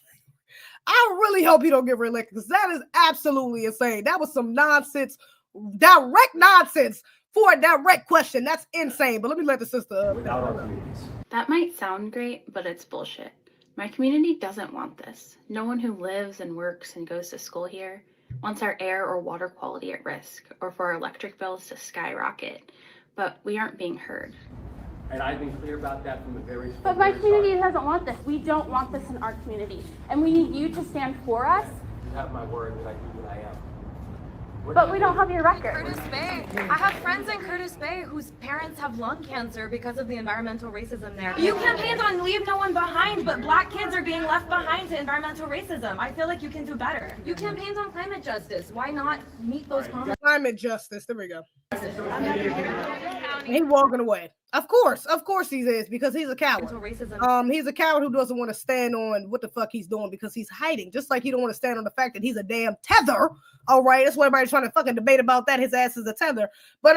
I really hope he don't get reelected, because that is absolutely insane. That was some nonsense, direct nonsense for a direct question. That's insane. But let me let the sister without our communities. That might sound great, but it's bullshit. My community doesn't want this. No one who lives and works and goes to school here wants our air or water quality at risk, or for our electric bills to skyrocket. But we aren't being heard. And I've been clear about that from the very start. But my community doesn't want this. We don't want this in our community. And we need you to stand for us. You have my word that I do what I am. But we don't have your record. Curtis Bay. I have friends in Curtis Bay whose parents have lung cancer because of the environmental racism there. You campaigned on leave no one behind, but black kids are being left behind to environmental racism. I feel like you can do better. You campaigned on climate justice. Why not meet those promises? Climate justice. There we go. He walking away. Of course he is, because he's a coward. He's a coward who doesn't want to stand on what the fuck he's doing, because he's hiding. Just like he don't want to stand on the fact that he's a damn tether. All right, that's what everybody's trying to fucking debate about, that his ass is a tether. But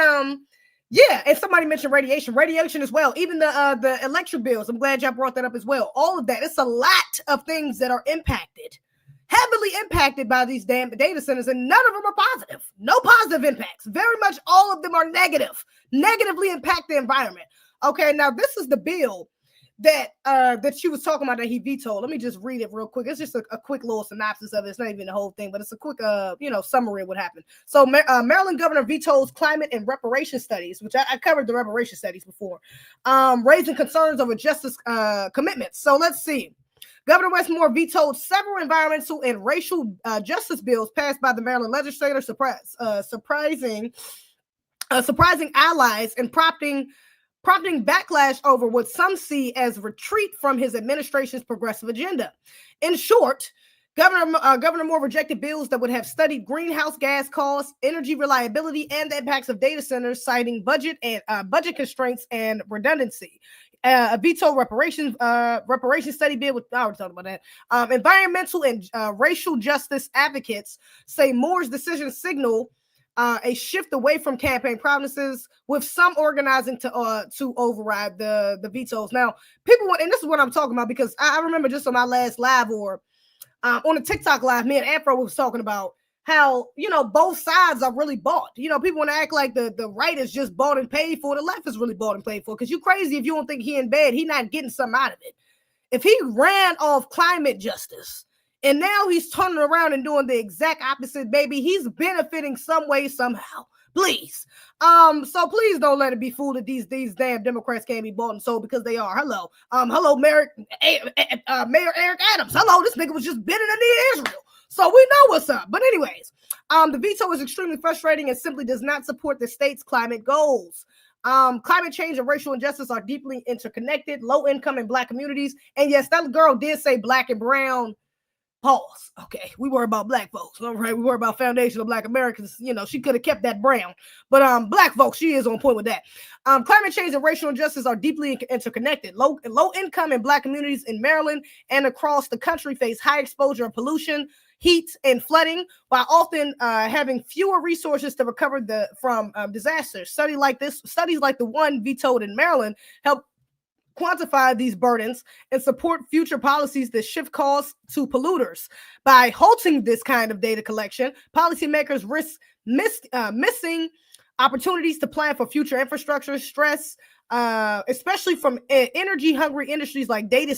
yeah, and somebody mentioned radiation as well. Even the electric bills. I'm glad y'all brought that up as well. All of that. It's a lot of things that are impacted, heavily impacted by these damn data centers, and none of them are positive. No positive impacts. Very much all of them are negative. Negatively impact the environment. Okay, now this is the bill that she was talking about that he vetoed. Let me just read it real quick. It's just a quick little synopsis of it. It's not even the whole thing, but it's a quick summary of what happened. So Maryland governor vetoes climate and reparation studies, which I covered the reparation studies before, raising concerns over justice commitments. So let's see. Governor Westmore vetoed several environmental and racial justice bills passed by the Maryland legislature, surprising allies and prompting backlash over what some see as retreat from his administration's progressive agenda. In short, Governor Moore rejected bills that would have studied greenhouse gas costs, energy reliability, and the impacts of data centers, citing budget constraints and redundancy. A veto reparation study bill with, I was talking about that. Environmental and racial justice advocates say Moore's decision signal a shift away from campaign promises, with some organizing to override the vetoes. Now, people want, and this is what I'm talking about, because I remember just on my last live, or on a TikTok live, me and Afro was talking about how, both sides are really bought. People want to act like the right is just bought and paid for, the left is really bought and paid for, because you crazy if you don't think he in bed, he not getting something out of it. If he ran off climate justice, and now he's turning around and doing the exact opposite, baby, he's benefiting some way, somehow. Please. So please don't let it be fooled that these damn Democrats can't be bought and sold, because they are. Hello, Mayor Eric Adams. Hello, this nigga was just bidding in Israel. So we know what's up. But anyways, the veto is extremely frustrating and simply does not support the state's climate goals. Climate change and racial injustice are deeply interconnected. Low income and black communities. And yes, that girl did say black and brown. Pause. Okay, we worry about black folks. All right, we worry about foundational black Americans. She could have kept that brown, but black folks, she is on point with that. Climate change and racial injustice are deeply interconnected. Low income and black communities in Maryland and across the country face high exposure of pollution, heat, and flooding, while often having fewer resources to recover from disasters. Studies like the one vetoed in Maryland help quantify these burdens and support future policies that shift costs to polluters. By halting this kind of data collection, policymakers risk missing opportunities to plan for future infrastructure stress, especially from energy-hungry industries like data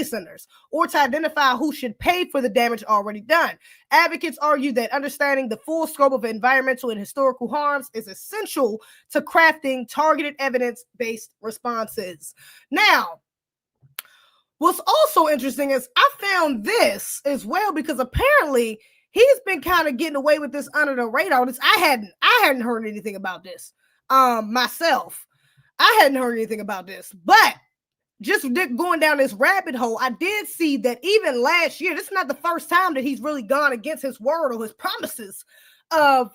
centers, or to identify who should pay for the damage already done. Advocates argue that understanding the full scope of environmental and historical harms is essential to crafting targeted evidence-based responses. Now, what's also interesting is I found this as well, because apparently he's been kind of getting away with this under the radar. I hadn't heard anything about this myself. I hadn't heard anything about this, but just going down this rabbit hole, I did see that even last year, this is not the first time that he's really gone against his word or his promises of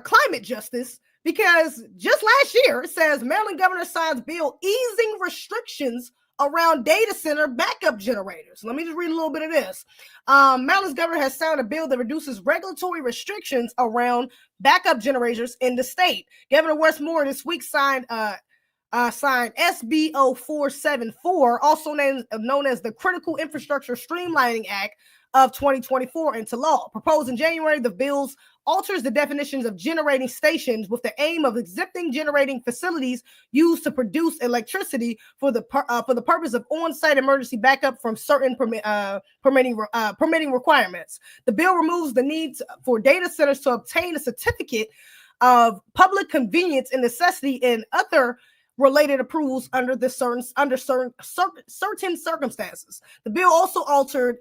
climate justice. because just last year, it says Maryland governor signs bill easing restrictions around data center backup generators. Let me just read a little bit of this. Maryland's governor has signed a bill that reduces regulatory restrictions around backup generators in the state. Governor Westmore this week signed SB 0474, also known as the Critical Infrastructure Streamlining Act of 2024, into law. Proposed in January, the bills alters the definitions of generating stations with the aim of exempting generating facilities used to produce electricity for the purpose of on-site emergency backup from certain permitting requirements. The bill removes the need for data centers to obtain a certificate of public convenience and necessity and other related approvals under certain circumstances. The bill also altered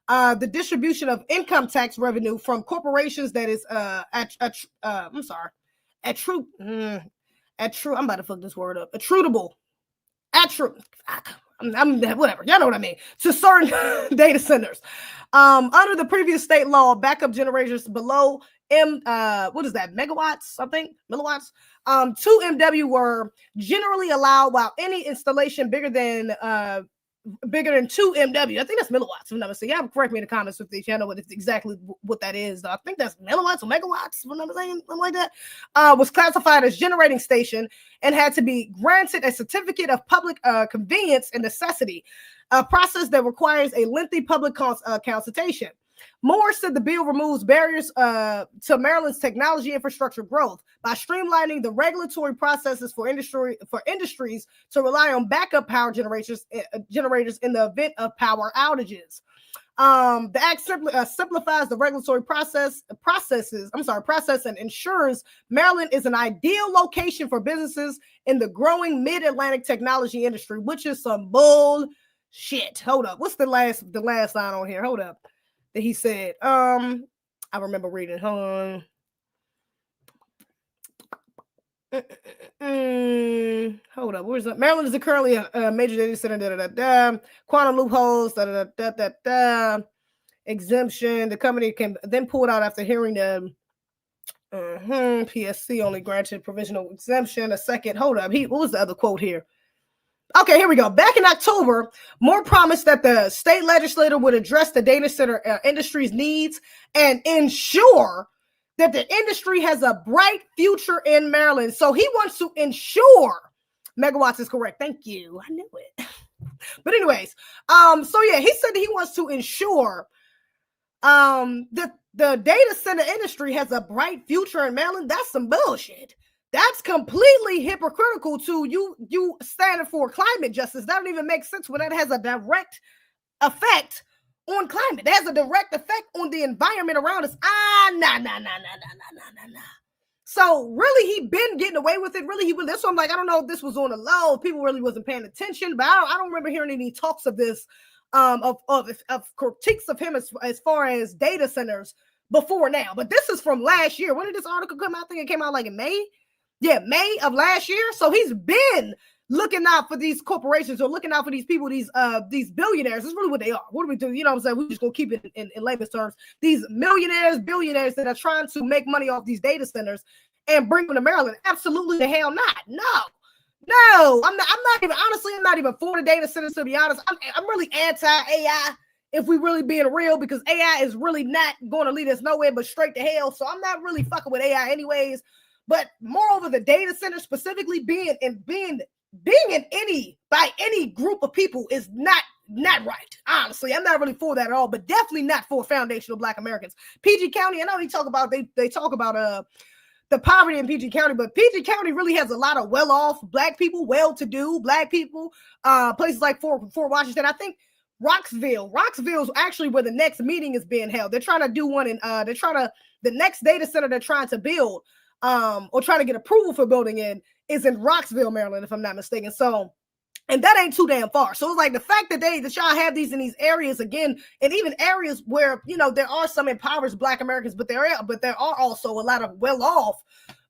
the distribution of income tax revenue from corporations that is whatever, y'all know what I mean, to certain data centers. Under the previous state law, backup generators below megawatts, I think, milliwatts, 2 MW were generally allowed, while any installation bigger than 2 MW, I think that's milliwatts, if I'm not mistaken. Y'all correct me in the comments if you know exactly what that is. I think that's milliwatts or megawatts, if I'm not mistaken, something like that, was classified as generating station and had to be granted a certificate of public convenience and necessity, a process that requires a lengthy public consultation. Moore said the bill removes barriers to Maryland's technology infrastructure growth by streamlining the regulatory processes for industries to rely on backup power generators in the event of power outages. The act simplifies the regulatory process and ensures Maryland is an ideal location for businesses in the growing mid-Atlantic technology industry, which is some bullshit. Hold up, what's the last line on here? Hold up. That he said, I remember reading. Hold on. Hold up. Where's that? Maryland is currently a major data center. Quantum loopholes. Exemption. The company can then pull it out after hearing the PSC only granted provisional exemption. A second. Hold up. What was the other quote here? Okay, here we go. Back in October, Moore promised that the state legislature would address the data center industry's needs and ensure that the industry has a bright future in Maryland. So he wants to ensure megawatts is correct. Thank you. I knew it. But anyways, so yeah, he said that he wants to ensure that the data center industry has a bright future in Maryland. That's some bullshit. That's completely hypocritical to you standing for climate justice. That don't even make sense when that has a direct effect on climate. That has a direct effect on the environment around us. Nah. So really, he been getting away with it. Really, that's why I'm like, I don't know if this was on the low. People really wasn't paying attention, but I don't remember hearing any talks of this, of critiques of him as far as data centers before now. But this is from last year. When did this article come out? I think it came out like in May. Yeah, May of last year. So he's been looking out for these corporations or looking out for these people, these billionaires. That's really what they are. What do we do? You know what I'm saying? We're just going to keep it in layman's terms. These millionaires, billionaires that are trying to make money off these data centers and bring them to Maryland. Absolutely the hell not. No. I'm not even for the data centers, to be honest. I'm really anti-AI, if we really being real, because AI is really not going to lead us nowhere but straight to hell. So I'm not really fucking with AI anyways. But moreover, the data center specifically being in any group of people is not right. Honestly, I'm not really for that at all, but definitely not for foundational Black Americans. PG County, I know they talk about the poverty in PG County, but PG County really has a lot of well-off Black people, well-to-do Black people. Places like Fort Washington. I think Roxville's actually where the next meeting is being held. They're trying to do one, the next data center they're trying to build. Or trying to get approval for building is in Roxville, Maryland, if I'm not mistaken. So, and that ain't too damn far. So it's like the fact that y'all have these in these areas again, and even areas where, you know, there are some impoverished Black Americans, but there are also a lot of well-off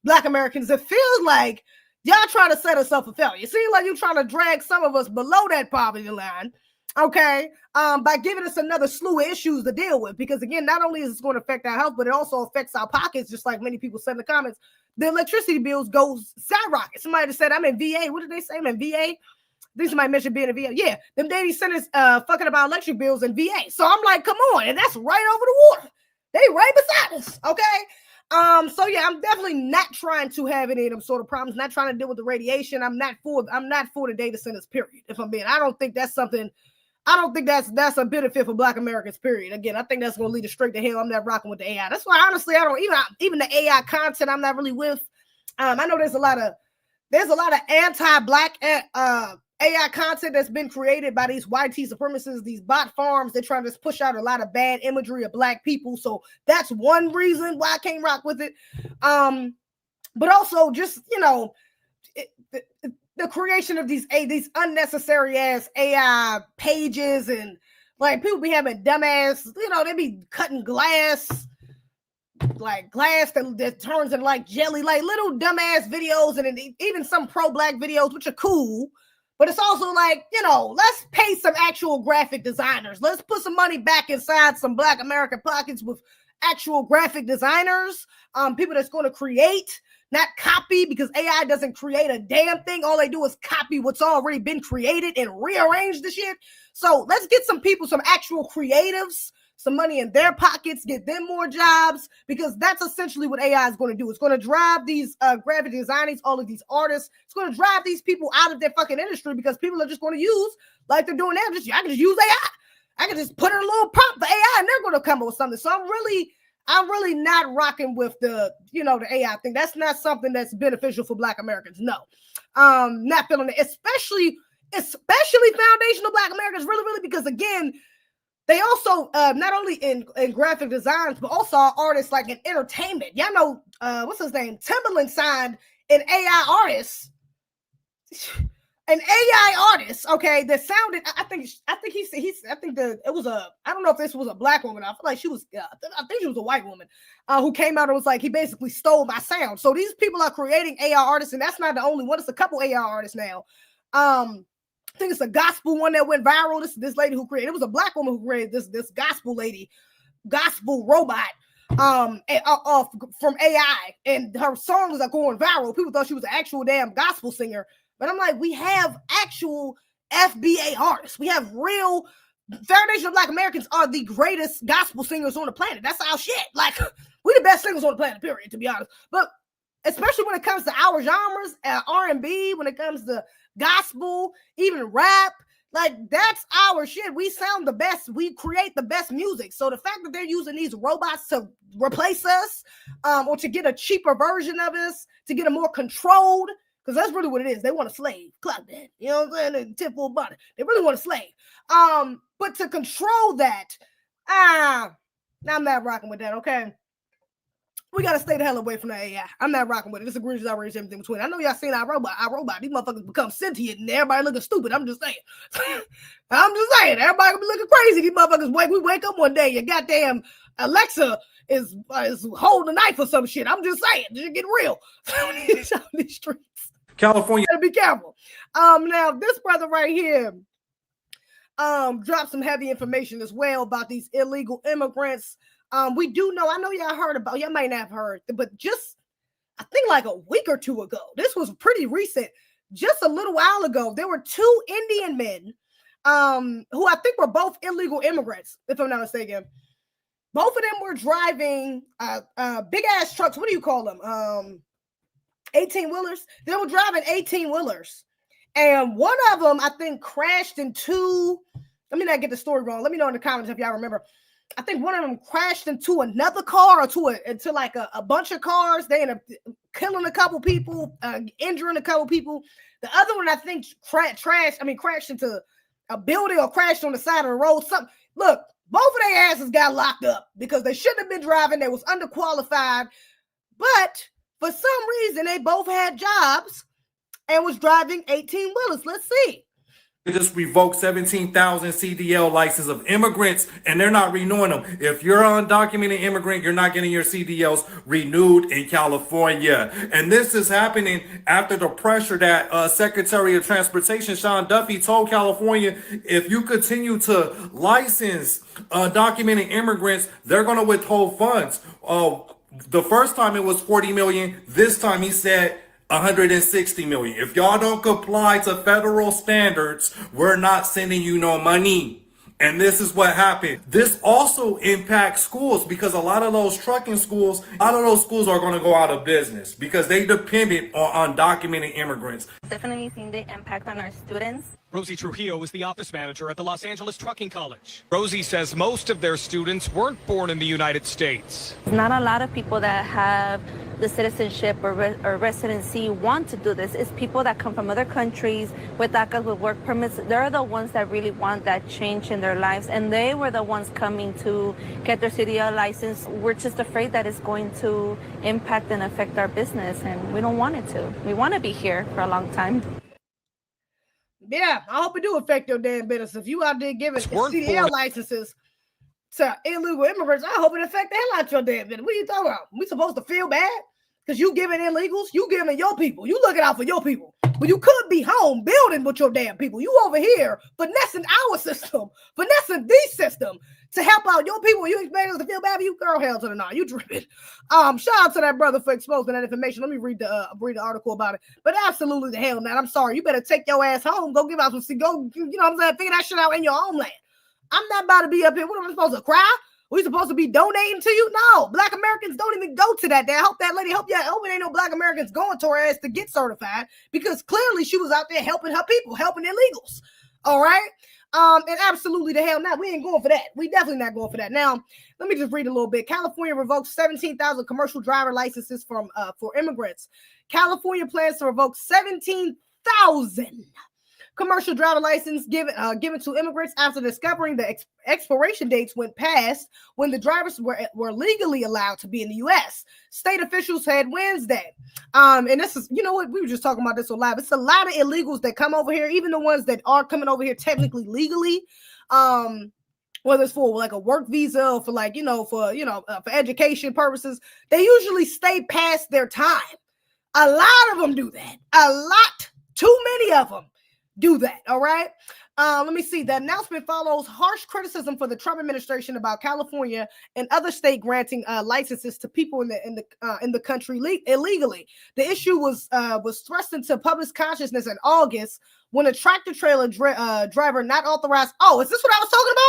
Black Americans. It feels like y'all trying to set us up for failure. It seems like you're trying to drag some of us below that poverty line okay, by giving us another slew of issues to deal with. Because again, not only is it going to affect our health, but it also affects our pockets, just like many people said in the comments. The electricity bills go skyrocket. Somebody just said, I'm in VA. What did they say? I'm in VA. I think somebody mentioned being in VA. Yeah, them daddy centers fucking about electric bills in VA. So I'm like, come on, and that's right over the water. They right beside us, okay? So yeah, I'm definitely not trying to have any of them sort of problems. Not trying to deal with the radiation. I'm not for the data centers. Period. If I'm being, I don't think that's something. I don't think that's a benefit for Black Americans. Period. Again, I think that's going to lead us straight to hell. I'm not rocking with the AI. That's why honestly, I don't even the AI content. I'm not really with. I know there's a lot of anti-Black AI content that's been created by these YT supremacists, these bot farms. They're trying to push out a lot of bad imagery of Black people. So that's one reason why I can't rock with it. But also just, the creation of these unnecessary ass AI pages, and like people be having dumbass, they be cutting glass that turns into like jelly, like little dumbass videos, and even some pro-Black videos, which are cool. But it's also like, let's pay some actual graphic designers. Let's put some money back inside some Black American pockets with actual graphic designers, people that's going to create, not copy, because AI doesn't create a damn thing. All they do is copy what's already been created and rearrange the shit. So let's get some people, some actual creatives, some money in their pockets, get them more jobs, because that's essentially what AI is going to do. It's going to drive these graphic designers, all of these artists. It's going to drive these people out of their fucking industry, because people are just going to use, like they're doing now, I can just use AI. I can just put in a little prompt for AI and they're going to come up with something. So I'm really not rocking with the AI thing. That's not something that's beneficial for Black Americans. No, not feeling it, especially foundational Black Americans, really, because again, they also not only in graphic designs, but also are artists like in entertainment. Y'all know what's his name? Timbaland signed an AI artist. An AI artist, okay, that sounded. I think it was a. I don't know if this was a Black woman. I feel like she was. I think she was a white woman who came out and was like, he basically stole my sound. So these people are creating AI artists, and that's not the only one. It's a couple AI artists now. I think it's a gospel one that went viral. This lady who created. It was a Black woman who created this gospel lady, gospel robot. From AI, and her songs are going viral. People thought she was an actual damn gospel singer. But I'm like, we have actual FBA artists. We have real foundational Black Americans are the greatest gospel singers on the planet. That's our shit. Like, we the best singers on the planet, period, to be honest. But especially when it comes to our genres, R&B, when it comes to gospel, even rap, like, that's our shit. We sound the best. We create the best music. So the fact that they're using these robots to replace us, or to get a cheaper version of us, to get a more controlled, because that's really what it is. They want a slave. Clock that. You know what I'm saying? Tip full body. They really want a slave. But to control that, I'm not rocking with that, okay? We got to stay the hell away from the AI. I'm not rocking with it. It's egregious outrage, everything between. I know y'all seen our robot. These motherfuckers become sentient and everybody looking stupid. I'm just saying. Everybody gonna be looking crazy. These motherfuckers we wake up one day, your goddamn Alexa is holding a knife or some shit. I'm just saying. Just get real. On these streets. California. Gotta be careful. Now this brother right here dropped some heavy information as well about these illegal immigrants. We do know, I know y'all heard about, y'all might not have heard, but just I think like a week or two ago, this was pretty recent, just a little while ago, there were two Indian men who I think were both illegal immigrants, if I'm not mistaken. Both of them were driving big ass trucks. What do you call them? 18-wheelers. They were driving 18-wheelers. And one of them, I think, crashed into, let me not get the story wrong. Let me know in the comments if y'all remember. I think one of them crashed into another car or into like a bunch of cars. They ended up killing a couple people, injuring a couple people. The other one, I think, crashed into a building or crashed on the side of the road. Look, both of their asses got locked up because they shouldn't have been driving. They was underqualified. But for some reason, they both had jobs and was driving 18-wheelers. Let's see. just revoked 17,000 CDL licenses of immigrants, and they're not renewing them. If you're an undocumented immigrant, you're not getting your CDLs renewed in California. And this is happening after the pressure that Secretary of Transportation Sean Duffy told California, if you continue to license undocumented immigrants, they're going to withhold funds. The first time it was 40 million. This time he said 160 million. If y'all don't comply to federal standards, we're not sending you no money. And this is what happened. This also impacts schools because a lot of those trucking schools, are going to go out of business because they depended on undocumented immigrants. Definitely seen the impact on our students. Rosie Trujillo is the office manager at the Los Angeles Trucking College. Rosie says most of their students weren't born in the United States. Not a lot of people that have the citizenship or residency want to do this. It's people that come from other countries with DACAs, with work permits. They're the ones that really want that change in their lives, and they were the ones coming to get their CDL license. We're just afraid that it's going to impact and affect our business, and we don't want it to. We want to be here for a long time. Yeah, I hope it do affect your damn business. If you out there giving CDL licenses to illegal immigrants, I hope it affect the hell out your damn business. What are you talking about? We supposed to feel bad because you giving illegals? You giving your people. You looking out for your people. But you could be home building with your damn people. You over here finessing our system, finessing the system to help out your people. You expect us to feel bad for you? Girl, hell to the no. You dripping. Shout out to that brother for exposing that information. Let me read the article about it. But absolutely the hell, man. I'm sorry. You better take your ass home. Go give out some, go, you know what I'm saying? Figure that shit out in your homeland. I'm not about to be up here. What am I supposed to cry? We supposed to be donating to you? No, Black Americans don't even go to that. They help that lady. Hope it ain't no Black Americans going to her ass to get certified because clearly she was out there helping her people, helping illegals. All right. And absolutely the hell not. We ain't going for that. We definitely not going for that. Now, let me just read a little bit. California revokes 17,000 commercial driver licenses for immigrants. California plans to revoke 17,000 commercial driver license given to immigrants after discovering the expiration dates went past when the drivers were legally allowed to be in the U.S. State officials said Wednesday. And this is, you know what, we were just talking about this on live. It's a lot of illegals that come over here, even the ones that are coming over here technically legally. Whether it's for like a work visa or for like, for education purposes, they usually stay past their time. A lot of them do that. A lot, too many of them do that. All right. Let me see. The announcement follows harsh criticism for the Trump administration about California and other states granting licenses to people in the country illegally. The issue was thrust into public consciousness in August when a tractor trailer driver not authorized. Oh, is this what I was talking about?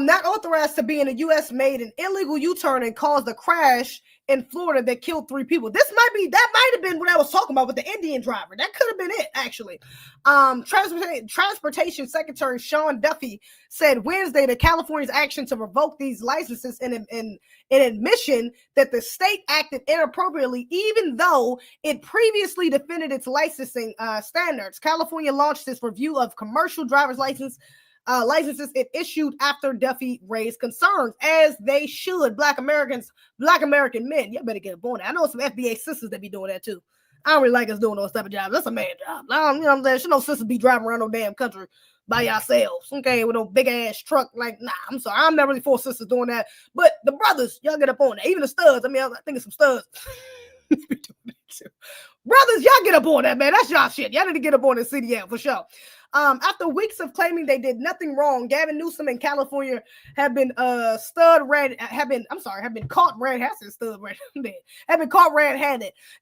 Not authorized to be in the U.S. made an illegal U-turn and caused a crash in Florida that killed 3 people. That might have been what I was talking about with the Indian driver. That could have been it, actually. Transportation Secretary Sean Duffy said Wednesday that California's action to revoke these licenses in admission that the state acted inappropriately, even though it previously defended its licensing standards. California launched this review of commercial driver's licenses it issued after Duffy raised concerns, as they should. Black American men, y'all better get up on that. I know some FBA sisters that be doing that too. I don't really like us doing those type of jobs. That's a man job. You know what I'm saying? Should no sisters be driving around no damn country by yourselves, okay, with no big ass truck. Like, nah, I'm sorry. I'm not really for sisters doing that. But the brothers, y'all get up on that. Even the studs. I mean, I think it's some studs. Brothers, y'all get up on that, man. That's y'all shit. Y'all need to get up on the CDL for sure. After weeks of claiming they did nothing wrong, Gavin Newsom in California have been caught red-handed.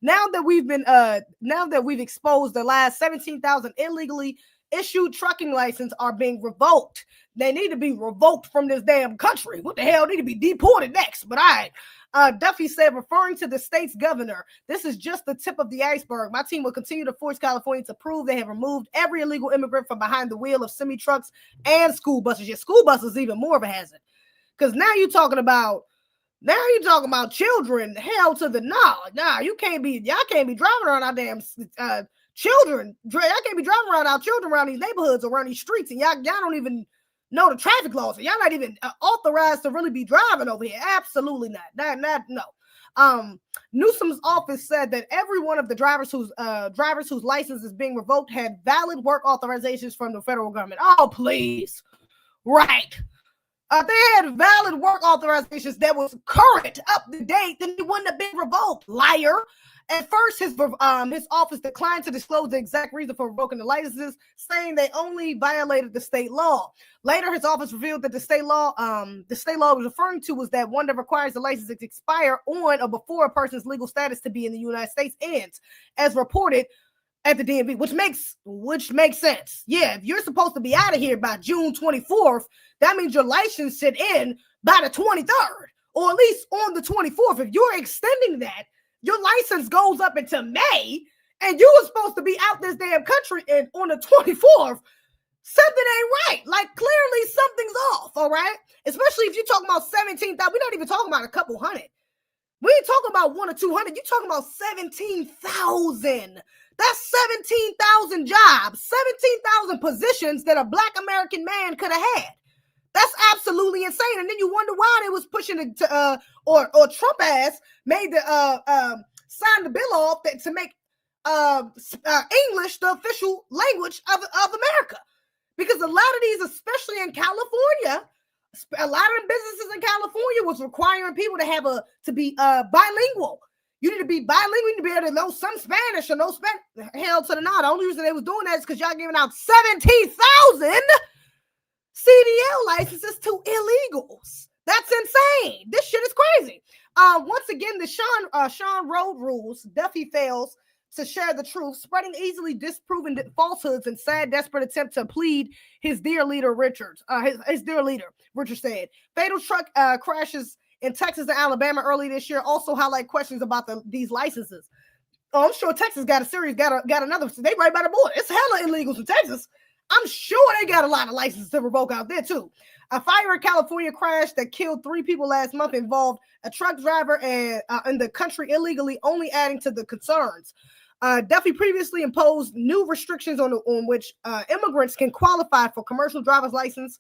Now that we've exposed the last 17,000 illegally issued trucking license are being revoked. They need to be revoked from this damn country. What the hell? Need to be deported next. But all right. Duffy said, referring to the state's governor, this is just the tip of the iceberg. My team will continue to force California to prove they have removed every illegal immigrant from behind the wheel of semi-trucks and school buses. Yeah, school buses is even more of a hazard. Because now you're talking about children, hell to the no. Nah, y'all can't be driving around our damn children. Y'all can't be driving around our children around these neighborhoods, around these streets, and y'all don't even know the traffic laws. Y'all not even authorized to really be driving over here. Absolutely not. No. Newsom's office said that every one of the drivers whose license is being revoked had valid work authorizations from the federal government. Oh, please. Right. They had valid work authorizations that was current, up to date, then it wouldn't have been revoked. Liar. At first, his office declined to disclose the exact reason for revoking the licenses, saying they only violated the state law. Later, his office revealed that the state law it was referring to was that one that requires the license to expire on or before a person's legal status to be in the United States ends, as reported at the DMV, which makes sense. Yeah, if you're supposed to be out of here by June 24th, that means your license should end by the 23rd, or at least on the 24th. If you're extending that, your license goes up until May, and you were supposed to be out this damn country and on the 24th. Something ain't right. Like, clearly something's off, all right? Especially if you're talking about 17,000. We're not even talking about a couple hundred. We ain't talking about 1 or 200. You're talking about 17,000. That's 17,000 jobs, 17,000 positions that a Black American man could have had. That's absolutely insane. And then you wonder why they was pushing it to, or Trump ass made the sign the bill off to make English the official language of America. Because a lot of these, especially in California, a lot of the businesses in California was requiring people to be bilingual. You need to be bilingual. You need to be able to know some Spanish or no Spanish. Hell to the no. The only reason they was doing that is because y'all giving out 17,000 CDL licenses to illegals. That's insane. This shit is crazy. Once again, the Sean Road rules. Duffy fails to share the truth, spreading easily disproven falsehoods and sad, desperate attempt to plead his dear leader, Richard. His dear leader, Richard said. Fatal truck crashes in Texas and Alabama early this year also highlight questions about these licenses. Oh, I'm sure Texas got another. They right by the border. It's hella illegals in Texas. I'm sure they got a lot of licenses to revoke out there too. A fire in California crash that killed 3 people last month involved a truck driver and in the country illegally, only adding to the concerns. Duffy previously imposed new restrictions on which immigrants can qualify for commercial driver's license.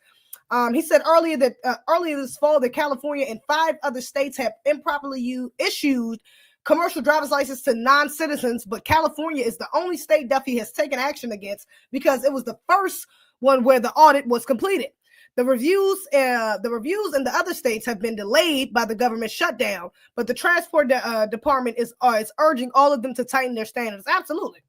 He said earlier this fall that California and 5 other states have improperly issued commercial driver's license to non-citizens, but California is the only state Duffy has taken action against because it was the first one where the audit was completed. The reviews in the other states have been delayed by the government shutdown, but the transport department is urging all of them to tighten their standards. Absolutely.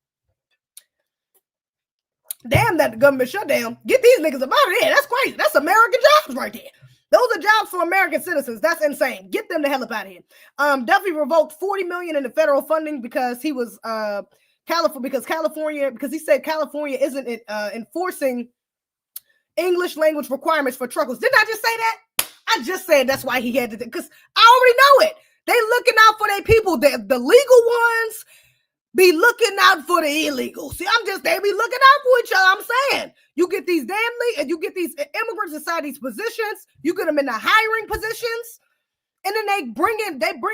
Damn that the government shutdown. Get these niggas up out of there. That's crazy. That's American jobs right there. Those are jobs for American citizens. That's insane. Get them the hell up out of here. Duffy revoked $40 million in the federal funding because he was California he said California isn't enforcing English language requirements for truckers. Didn't I just say that? I just said that's why he had to, because I already know it. They looking out for their people. The legal ones be looking out for the illegals. See, they be looking out for each other. I'm saying, you get these you get these immigrants inside these positions, you get them in the hiring positions, and then they bring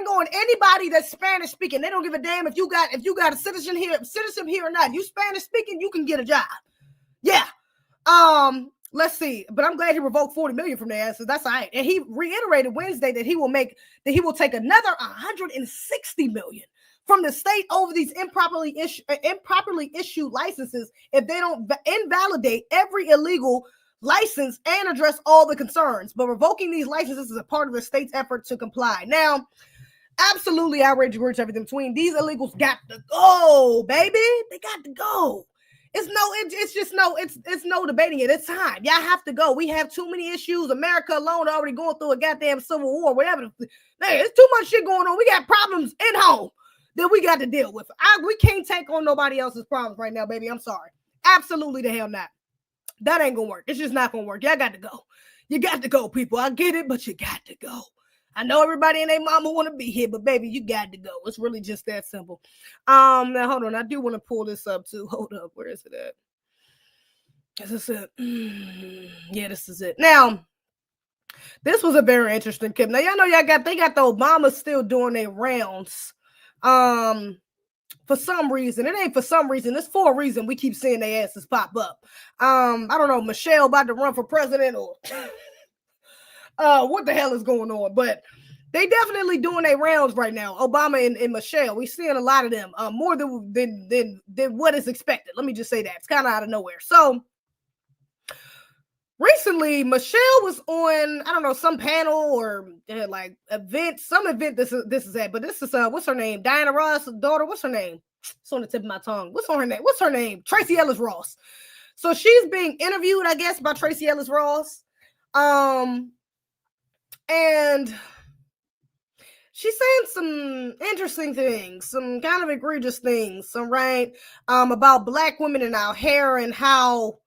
on anybody that's Spanish speaking. They don't give a damn if you got a citizen here or not. You Spanish speaking, you can get a job. Yeah. Let's see. But I'm glad he revoked $40 million from their asses. That's all right. And he reiterated Wednesday that he will take another $160 million from the state over these improperly issued licenses if they don't invalidate every illegal license and address all the concerns. But revoking these licenses is a part of the state's effort to comply. Now, absolutely outrageous words, everything between. These illegals got to go, baby. They got to go. It's no debating it. It's time. Y'all have to go. We have too many issues. America alone already going through a goddamn civil war, whatever. There's too much shit going on. We got problems in home that we got to deal with. We can't take on nobody else's problems right now, baby. I'm sorry. Absolutely the hell not. That ain't gonna work. It's just not gonna work. Y'all got to go. You got to go, people. I get it, but you got to go. I know everybody and their mama want to be here, but baby, you got to go. It's really just that simple. Now hold on. I do want to pull this up too. Hold up. Where is it at? Is this it? Yeah, this is it. Now, this was a very interesting clip. Now, y'all know they got the Obamas still doing their rounds. For some reason. It ain't for some reason. It's for a reason we keep seeing their asses pop up. I don't know, Michelle about to run for president or what the hell is going on? But They definitely doing their rounds right now. Obama and Michelle. We seeing a lot of them. More than what is expected. Let me just say that. It's kind of out of nowhere. So recently, Michelle was on, I don't know, some panel or like event, some event this is at, but this is what's her name? Diana Ross' daughter. What's her name? It's on the tip of my tongue. What's her name? What's her name? Tracy Ellis Ross. So she's being interviewed, I guess, by Tracy Ellis Ross. And she's saying some interesting things, some kind of egregious things, right? About Black women and our hair and how,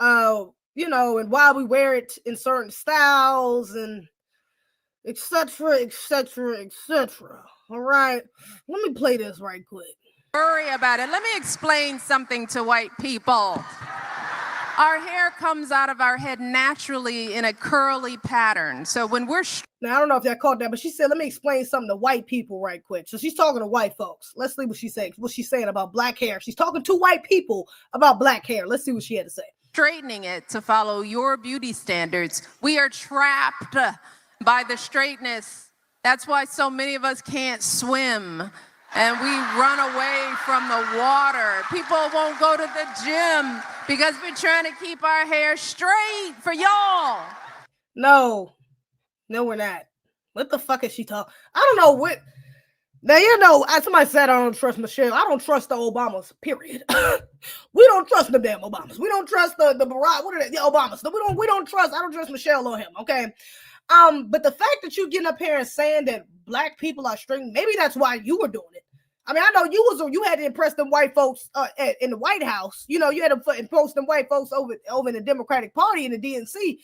you know, and why we wear it in certain styles and etc., etc., etc. All right, let me play this right quick. Worry about it. Let me explain something to white people. Our hair comes out of our head naturally in a curly pattern. So when we're now, I don't know if y'all caught that, but she said, let me explain something to white people right quick. So she's talking to white folks. Let's see what she's saying about black hair. She's talking to white people about black hair. Let's see what she had to say. Straightening it to follow your beauty standards, we are trapped by the straightness. That's why so many of us can't swim. And we run away from the water. People won't go to the gym because we're trying to keep our hair straight for y'all. No, we're not. What the fuck is she talking? I don't know what. Now, you know, somebody said I don't trust Michelle. I don't trust the Obamas, period. We don't trust the damn Obamas. We don't trust the Barack, what are they, the Obamas. We don't trust, I don't trust Michelle or him, okay? But the fact that you getting up here and saying that Black people are straight, maybe that's why you were doing it. I mean, I know you had to impress them white folks in the White House. You know, you had to impress them white folks over in the Democratic Party in the DNC.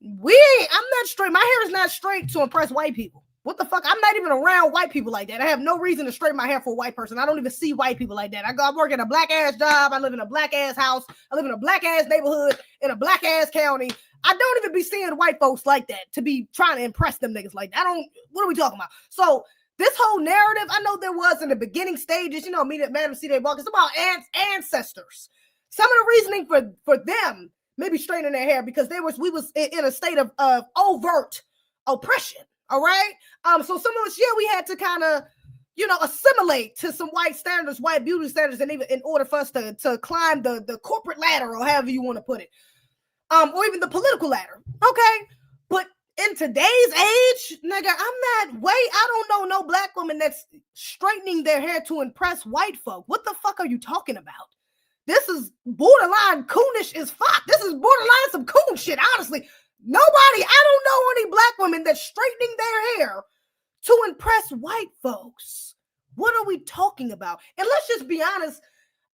I'm not straight. My hair is not straight to impress white people. What the fuck? I'm not even around white people like that. I have no reason to straighten my hair for a white person. I don't even see white people like that. I work in a black ass job. I live in a black ass house. I live in a black ass neighborhood in a black ass county. I don't even be seeing white folks like that to be trying to impress them niggas like that. What are we talking about? So this whole narrative, I know there was in the beginning stages, you know, me that Madam C.J. Walker, it's about ancestors. Some of the reasoning for them maybe straightening their hair because we was in a state of overt oppression. All right. So some of us, we had to kind of, you know, assimilate to some white standards, white beauty standards, and even in order for us to climb the corporate ladder or however you want to put it. Or even the political ladder. Okay. But in today's age, nigga, I don't know no Black woman that's straightening their hair to impress white folk. What the fuck are you talking about? This is borderline coonish as fuck. This is borderline some coon shit, honestly. I don't know any Black women that's straightening their hair to impress white folks. What are we talking about? And let's just be honest,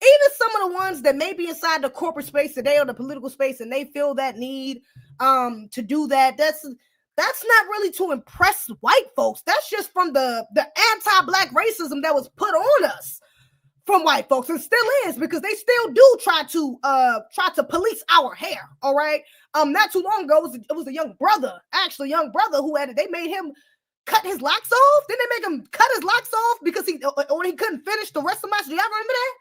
even some of the ones that may be inside the corporate space today or the political space and they feel that need to do that, that's not really to impress white folks. That's just from the anti-Black racism that was put on us from white folks, and still is, because they still do try to police our hair. All right. Not too long ago, it was a young brother who they made him cut his locks off. Then they make him cut his locks off because he couldn't finish the rest of the match. Do y'all remember that?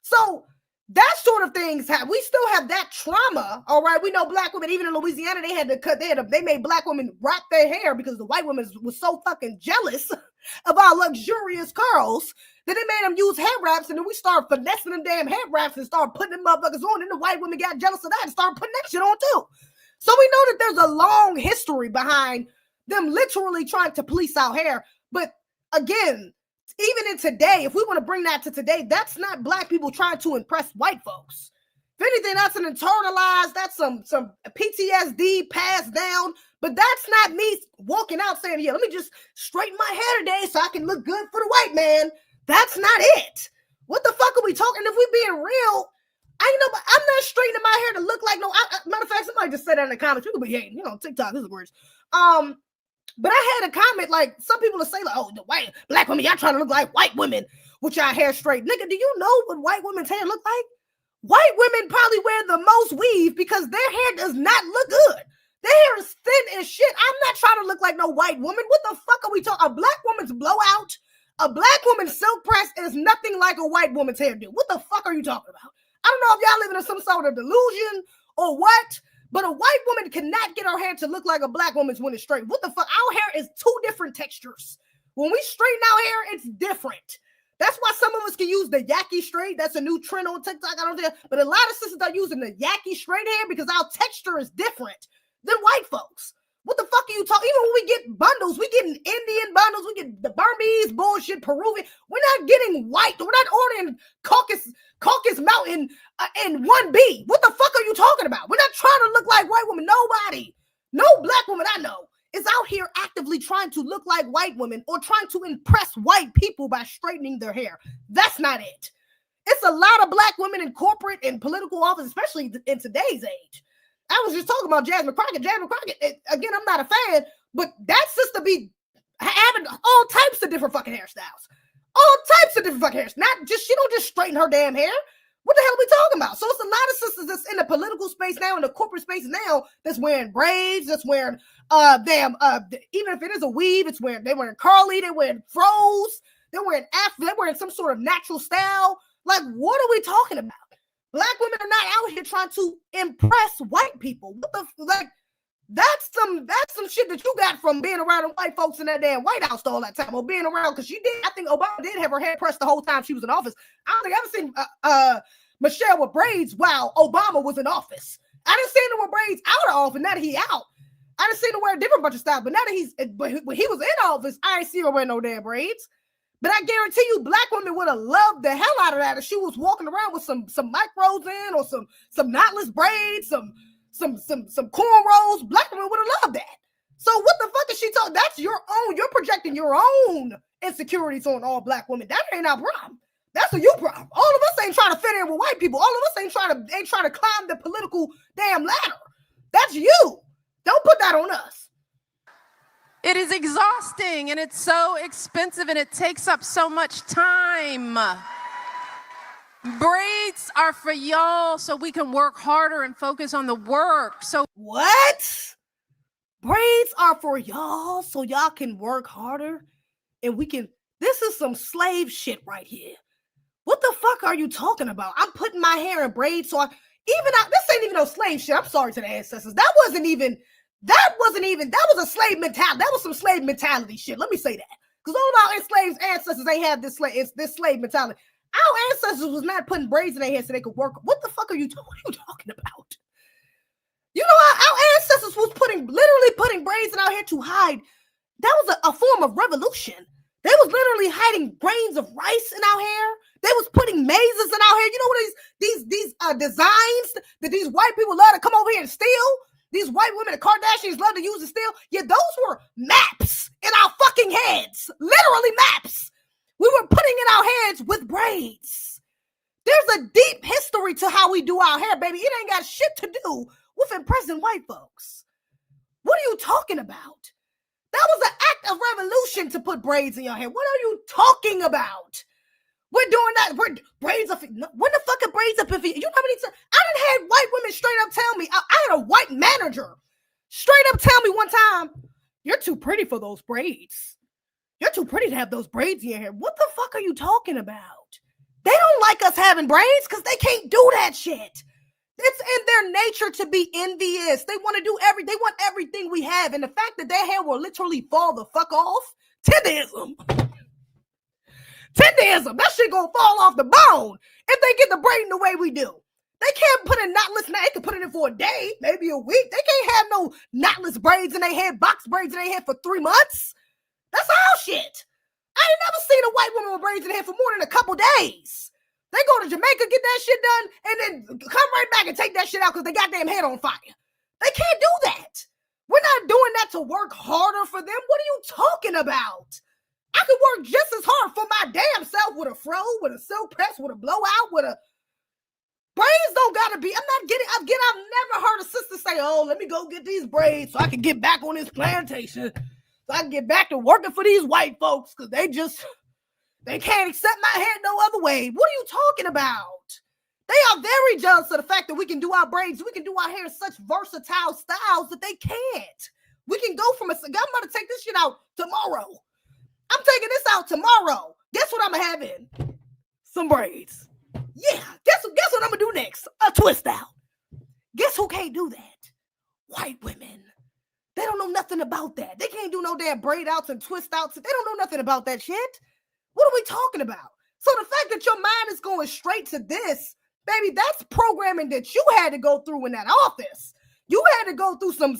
So that sort of things we still have that trauma. All right. We know Black women, even in Louisiana, they made Black women wrap their hair because the white women was so fucking jealous of our luxurious curls that they made them use hair wraps, and then we started finessing them damn hair wraps and started putting them motherfuckers on, and the white women got jealous of that and started putting that shit on too. So we know that there's a long history behind them literally trying to police our hair. But again, even in today, if we want to bring that to today, that's not Black people trying to impress white folks. If anything, that's an internalized, that's some PTSD passed down, but that's not me walking out saying, let me just straighten my hair today so I can look good for the white man. That's not it. What the fuck are we talking? If we being real, I'm not straightening my hair to look like matter of fact, somebody just said that in the comments. People be hating, TikTok, this is words. But I had a comment, like, some people will say, like, oh, the white Black women, y'all trying to look like white women with y'all hair straight. Nigga, do you know what white women's hair look like? White women probably wear the most weave because their hair does not look good. Their hair is thin as shit. I'm not trying to look like no white woman. What the fuck are we talking? A Black woman's blowout, a Black woman's silk press is nothing like a white woman's hairdo. What the fuck are you talking about? I don't know if y'all living in some sort of delusion or what, but a white woman cannot get her hair to look like a Black woman's when it's straight. What the fuck? Our hair is two different different textures. When we straighten our hair, it's different. That's why some of us can use the yaki straight. That's a new trend on TikTok. I don't think, but a lot of sisters are using the yaki straight hair because our texture is different than white folks. What the fuck are you talking? Even when we get bundles, we getting Indian bundles, we get the Burmese bullshit, Peruvian. We're not getting white. We're not ordering Caucasus Mountain and 1B. What the fuck are you talking about? We're not trying to look like white women. Nobody, no black woman I know is out here actively trying to look like white women or trying to impress white people by straightening their hair. That's not it. It's a lot of black women in corporate and political office, especially in today's age. I was just talking about Jasmine Crockett. Jasmine Crockett, again, I'm not a fan, but that sister be having all types of different fucking hairstyles. All types of different fucking hairs. Not just, she don't just straighten her damn hair. What the hell are we talking about? So it's a lot of sisters that's in the political space now, in the corporate space now, that's wearing braids, that's wearing even if it is a weave, they're wearing curly, they're wearing froze, they're wearing they're wearing some sort of natural style. Like, what are we talking about? Black women are not out here trying to impress white people. What the like? That's some shit that you got from being around the white folks in that damn White House all that time, or being around, because she did. I think Obama did have her hair pressed the whole time she was in office. I don't think I've ever seen Michelle with braids while Obama was in office. I didn't see her with braids out of office. Now that he out, I didn't see her wear a different bunch of style. But now that when he was in office, I ain't see her wear no damn braids. But I guarantee you, black women would have loved the hell out of that if she was walking around with some micros in, or some knotless braids, some cornrows. Black women would have loved that. So what the fuck is she talking? That's your own. You're projecting your own insecurities on all black women. That ain't our problem. That's a you problem. All of us ain't trying to fit in with white people. All of us ain't trying to climb the political damn ladder. That's you. Don't put that on us. It is exhausting, and it's so expensive, and it takes up so much time. Braids are for y'all so we can work harder and focus on the work. So what? Braids are for y'all so y'all can work harder and we can. This is some slave shit right here. What the fuck are you talking about? I'm putting my hair in braids so this ain't even no slave shit. I'm sorry to the ancestors. That was a slave mentality. That was some slave mentality shit. Let me say that. Because all of our enslaved ancestors, they have this slave mentality. Our ancestors was not putting braids in their hair so they could work. What the fuck are you talking about? You know, our ancestors was literally putting braids in our hair to hide. That was a form of revolution. They was literally hiding grains of rice in our hair. They was putting mazes in our hair. You know what these designs that these white people love to come over here and steal? These white women, the Kardashians, love to use and steal. Yeah, those were maps in our fucking heads. Literally maps. We were putting in our heads with braids. There's a deep history to how we do our hair, baby. It ain't got shit to do with impressing white folks. What are you talking about? That was an act of revolution to put braids in your hair. What are you talking about? We're doing that. Braids up. When the fuck are braids up? You know how many times I done had white women straight up tell me. I had a white manager straight up tell me one time, "You're too pretty for those braids. You're too pretty to have those braids in your hair." What the fuck are you talking about? They don't like us having braids because they can't do that shit. It's in their nature to be envious. They want to do they want everything we have. And the fact that their hair will literally fall the fuck off, tenderism. That shit gonna fall off the bone if they get the braiding the way we do. They can't put in knotless. They can put it in for a day, maybe a week. They can't have no knotless braids in their head, box braids in their head for 3 months. That's our shit. I ain't never seen a white woman with braids in her head for more than a couple days. They go to Jamaica, get that shit done, and then come right back and take that shit out because they got damn head on fire. They can't do that. We're not doing that to work harder for them. What are you talking about? I could work just as hard for my damn self with a fro, with a silk press, with a blowout, with a braids. Don't gotta be. I've never heard a sister say, "Oh, let me go get these braids so I can get back on this plantation, so I can get back to working for these white folks because they can't accept my hair no other way." What are you talking about? They are very jealous of the fact that we can do our braids, we can do our hair in such versatile styles that they can't. We can go from I'm about to take this shit out tomorrow. I'm taking this out tomorrow. Guess what I'm gonna have in? Some braids. Yeah, guess what I'm gonna do next? A twist out. Guess who can't do that? White women. They don't know nothing about that. They can't do no damn braid outs and twist outs. They don't know nothing about that shit. What are we talking about? So the fact that your mind is going straight to this, baby, that's programming that you had to go through in that office. You had to go through some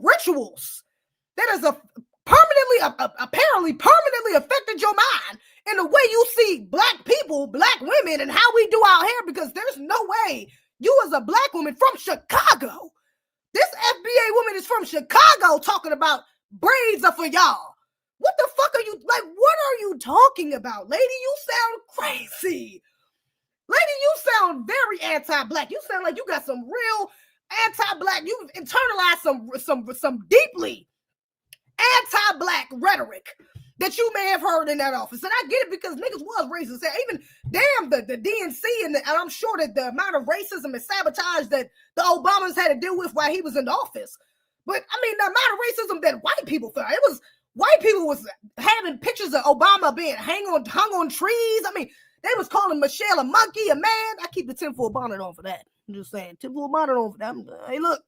rituals that is apparently permanently affected your mind in the way you see black people, black women, and how we do our hair, because there's no way you as a black woman from Chicago, this FBA woman is from Chicago talking about braids are for y'all. What the fuck are you, like, what are you talking about? Lady, you sound crazy. Lady, you sound very anti-black. You sound like you got some real anti-black. You've internalized some deeply anti-black rhetoric that you may have heard in that office. And I get it, because niggas was racist. Even damn the DNC, and I'm sure that the amount of racism and sabotage that the Obamas had to deal with while he was in the office. But I mean, the amount of racism that white people felt, it was white people was having pictures of Obama being hung on trees. I mean, they was calling Michelle a monkey, a man. I keep the tinfoil bonnet on for that. I'm just saying, tinfoil bonnet on for that. Hey, look.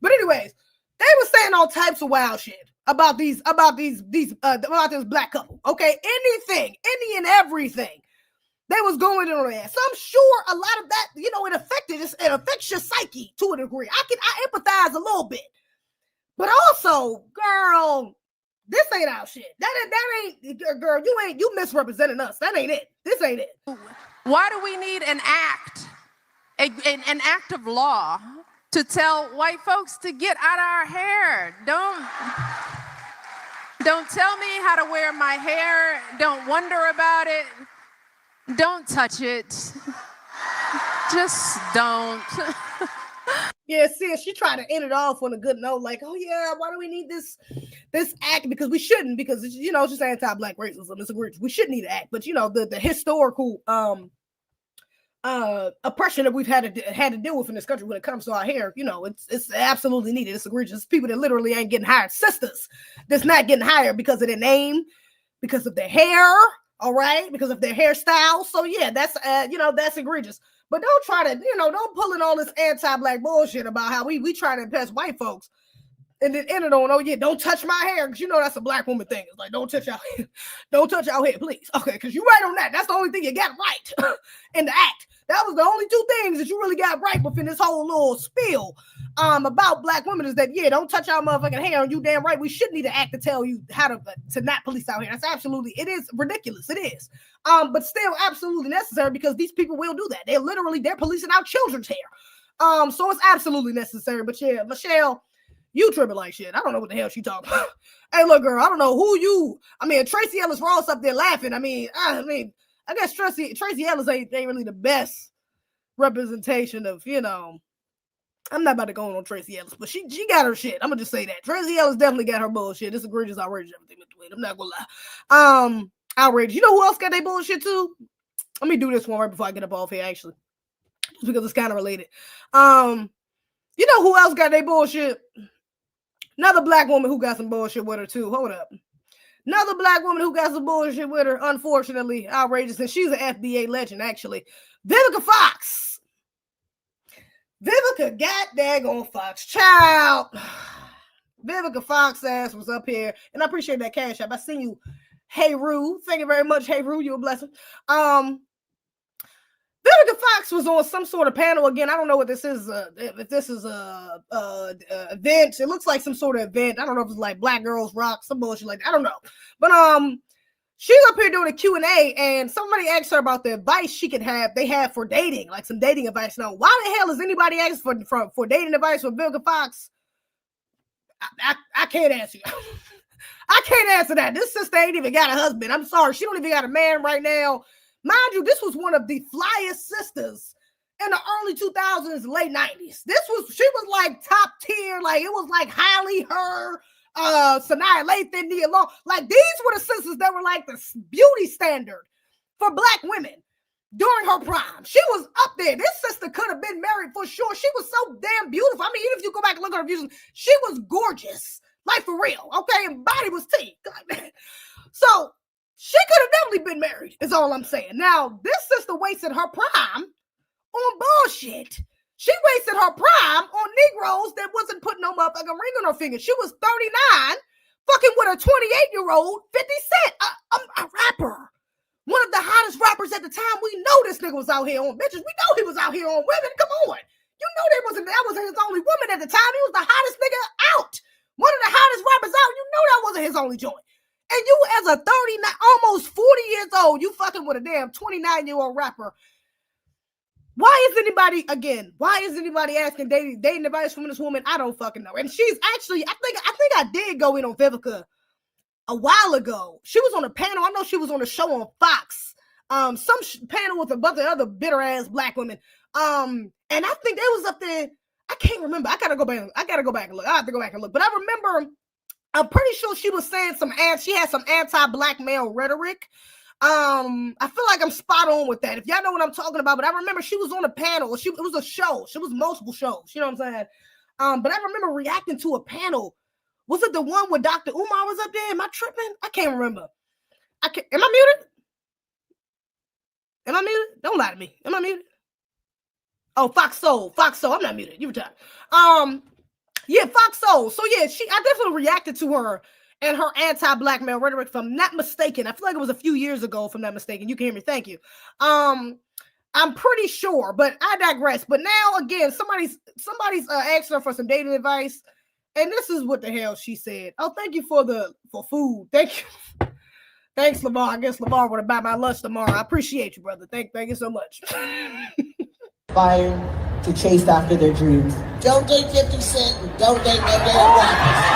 But anyways, they were saying all types of wild shit about this black couple. Okay, anything, any and everything. They was going in on that. So I'm sure a lot of that, you know, it affects your psyche to a degree. I empathize a little bit. But also, girl, this ain't our shit. That ain't, girl, you misrepresenting us. That ain't it. This ain't it. Why do we need an act, an act of law to tell white folks to get out of our hair? Don't tell me how to wear my hair. Don't wonder about it. Don't touch it. Just don't. Yeah, see, she tried to end it off on a good note, like, oh yeah, why do we need this act? Because we shouldn't, because it's, you know, it's just anti-black racism. We shouldn't need an act, but you know, the historical oppression that we've had to deal with in this country when it comes to our hair, you know, it's absolutely needed. It's egregious. People that literally ain't getting hired, sisters that's not getting hired because of their name, because of their hair, all right, because of their hairstyle. So yeah, that's you know, that's egregious. But don't try to, you know, don't pull in all this anti-black bullshit about how we try to impress white folks and then end it on, oh yeah, don't touch my hair, because you know that's a black woman thing. It's like, don't touch our hair, please. Okay, because you're right on that. That's the only thing you got right in the act. That was the only two things that you really got right within this whole little spiel about black women, is that, yeah, don't touch our motherfucking hair, and you damn right we should need an act to tell you how to not police out here. That's absolutely, it is ridiculous. It is. But still absolutely necessary, because these people will do that. They're policing our children's hair. So it's absolutely necessary. But yeah, Michelle, you tripping like shit. I don't know what the hell she talking about. Hey, look, girl, I don't know who you. I mean, Tracy Ellis Ross up there laughing. I mean, I guess Tracy Ellis ain't really the best representation of, you know. I'm not about to go on Tracy Ellis, but she got her shit. I'm gonna just say that Tracy Ellis definitely got her bullshit. It's egregious, outrageous, everything between. I'm not gonna lie. Outrageous. You know who else got their bullshit too? Let me do this one right before I get up off here, actually, just because it's kind of related. You know who else got their bullshit? Another black woman who got some bullshit with her too. Hold up. Another black woman who got some bullshit with her, unfortunately, outrageous, and she's an FBA legend, actually. Vivica Fox. Vivica got daggone Fox. Child. Vivica Fox ass was up here, and I appreciate that cash app. I seen you. Hey, Rue. Thank you very much. Hey, Rue. You a blessing. Vivica Fox was on some sort of panel again. I don't know what this is. If this is a event, it looks like some sort of event. I don't know if it's like Black Girls Rock, some bullshit like that. I don't know. But she's up here doing a Q&A, and somebody asked her about the advice they have for dating, like some dating advice. Now, why the hell is anybody asking for dating advice from Vivica Fox? I can't answer you. I can't answer that. This sister ain't even got a husband. I'm sorry. She don't even got a man right now. Mind you, this was one of the flyest sisters in the early 2000s, late 90s. She was like top tier. Like, it was like Hailey, her, Sanaa Lathan, Nia Long. Like, these were the sisters that were like the beauty standard for black women during her prime. She was up there. This sister could have been married for sure. She was so damn beautiful. I mean, even if you go back and look at her views, she was gorgeous. Like, for real. Okay, and body was tea. So she could have definitely been married, is all I'm saying. Now, this sister wasted her prime on bullshit. She wasted her prime on Negroes that wasn't putting no motherfucking ring on her finger. She was 39, fucking with a 28-year-old 50 Cent, a rapper. One of the hottest rappers at the time. We know this nigga was out here on bitches. We know he was out here on women. Come on. You know that wasn't his only woman at the time. He was the hottest nigga out. One of the hottest rappers out. You know that wasn't his only joint. And you as a 39, almost 40 years old, you fucking with a damn 29-year-old rapper. Why is anybody asking dating advice from this woman? I don't fucking know. And she's actually, I think I did go in on Vivica a while ago. She was on a panel. I know she was on a show on Fox. Some panel with a bunch of other bitter ass black women. And I think they was up there. I can't remember. I gotta go back and look. I have to go back and look. But I remember, I'm pretty sure she was saying she had some anti-black male rhetoric. I feel like I'm spot on with that. If y'all know what I'm talking about, but I remember she was on a panel. It was a show. She was multiple shows. You know what I'm saying? But I remember reacting to a panel. Was it the one where Dr. Umar was up there? Am I tripping? I can't remember. Am I muted? Don't lie to me. Am I muted? Oh, Fox Soul. I'm not muted. You retired. Yeah, Fox Soul. So yeah, I definitely reacted to her and her anti-black male rhetoric, if I'm not mistaken. I feel like it was a few years ago, if I'm not mistaken. You can hear me. Thank you. I'm pretty sure, but I digress. But now again, somebody's asking her for some dating advice, and this is what the hell she said. Oh, thank you for food. Thank you. Thanks, Lamar. I guess Lamar would have buy my lunch tomorrow. I appreciate you, brother. Thank you so much. Fire to chase after their dreams. Don't date 50 Cent and don't date no damn rappers.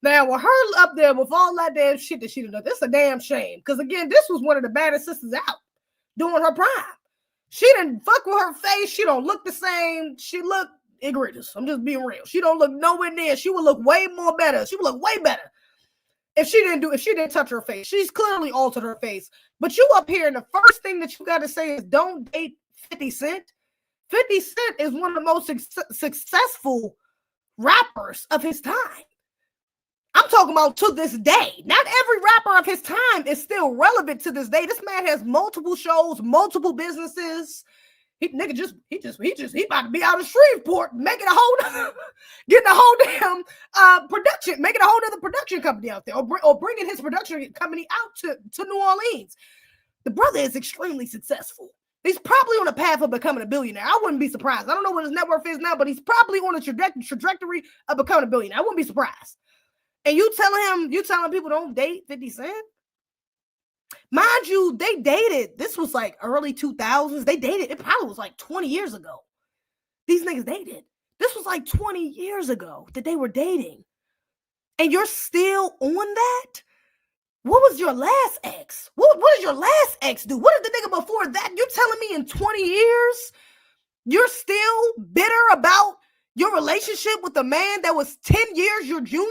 Now, with her up there with all that damn shit that she done, it's a damn shame. Because again, this was one of the baddest sisters out during her prime. She didn't fuck with her face. She don't look the same. She looked egregious. I'm just being real. She don't look nowhere near. She would look way more better. She would look way better if she didn't touch her face. She's clearly altered her face. But you up here, and the first thing that you got to say is don't date 50 Cent. 50 Cent is one of the most successful rappers of his time. I'm talking about to this day. Not every rapper of his time is still relevant to this day. This man has multiple shows, multiple businesses. He about to be out of Shreveport, making getting a whole damn production, making a whole other production company out there, or bringing his production company out to New Orleans. The brother is extremely successful. He's probably on a path of becoming a billionaire. I wouldn't be surprised. I don't know what his net worth is now, but he's probably on a trajectory of becoming a billionaire. I wouldn't be surprised. And you telling people don't date 50 Cent? Mind you, they dated. This was like early 2000s. They dated. It probably was like 20 years ago. These niggas dated. This was like 20 years ago that they were dating. And you're still on that? What was your last ex? What did your last ex do? What did the nigga before that? You're telling me in 20 years, you're still bitter about your relationship with a man that was 10 years your junior?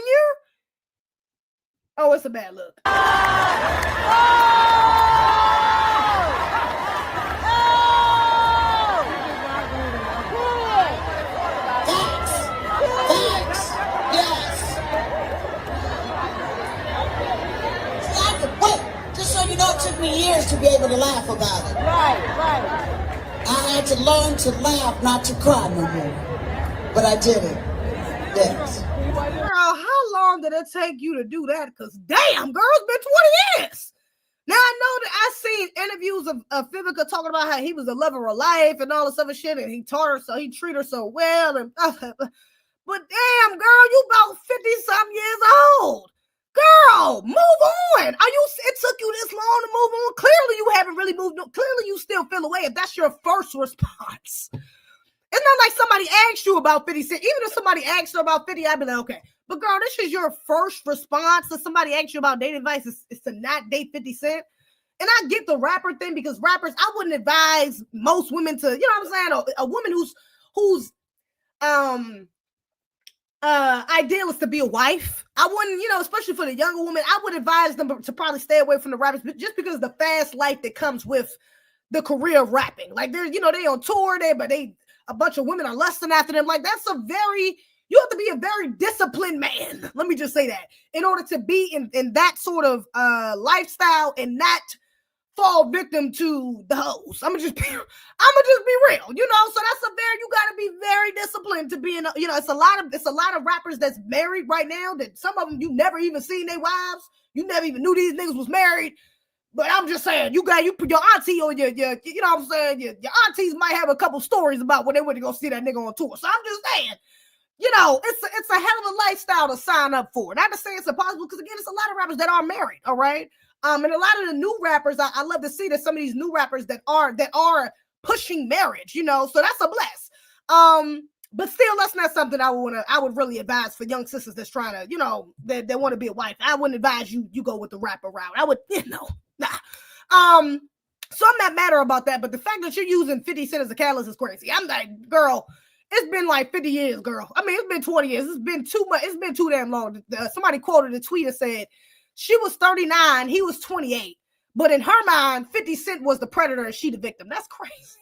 Oh, it's a bad look. Thanks. Yes. Wait, just so you know, it took me years to be able to laugh about it. Right. I had to learn to laugh, not to cry no more. But I did it. Yes. Girl, how long did it take you to do that? Because damn, girl, it's been 20 years. Now I know that I seen interviews of Vivica talking about how he was the love of her life and all this other shit, and he treated her so well. And but damn, girl, you about 50-something years old. Girl, move on. It took you this long to move on? Clearly you haven't really moved on. Clearly you still feel away if that's your first response. It's not like somebody asked you about 50 Cent. Even if somebody asked you about 50, I'd be like, okay. But girl, this is your first response to somebody asks you about dating advice is to not date 50 Cent. And I get the rapper thing because rappers, I wouldn't advise most women to, you know what I'm saying? A woman whose ideal is to be a wife. I wouldn't, especially for the younger woman, I would advise them to probably stay away from the rappers, but just because of the fast life that comes with the career of rapping. Like they're, they on tour, but a bunch of women are lusting after them. Like you have to be a very disciplined man. Let me just say that in order to be in that sort of lifestyle and not fall victim to the hoes. I'm gonna just be real, you know. So that's you gotta be very disciplined to be in. It's a lot of rappers that's married right now. That some of them you never even seen their wives. You never even knew these niggas was married. But I'm just saying, your auntie or your you know what I'm saying, your aunties might have a couple stories about when they went to go see that nigga on tour. So I'm just saying, it's a hell of a lifestyle to sign up for. Not to say it's impossible, because again, it's a lot of rappers that are married, all right? And a lot of the new rappers, I love to see that some of these new rappers that are pushing marriage, so that's a bless. But still, that's not something I would really advise for young sisters that's trying to, that want to be a wife. I wouldn't advise you go with the rapper route. I would, nah. So I'm not matter about that, but the fact that you're using 50 Cent as a catalyst is crazy. I'm like, girl, it's been like 50 years, girl. I mean, it's been 20 years. It's been too much. It's been too damn long. Somebody quoted a tweet and said, she was 39, he was 28. But in her mind, 50 Cent was the predator and she the victim. That's crazy.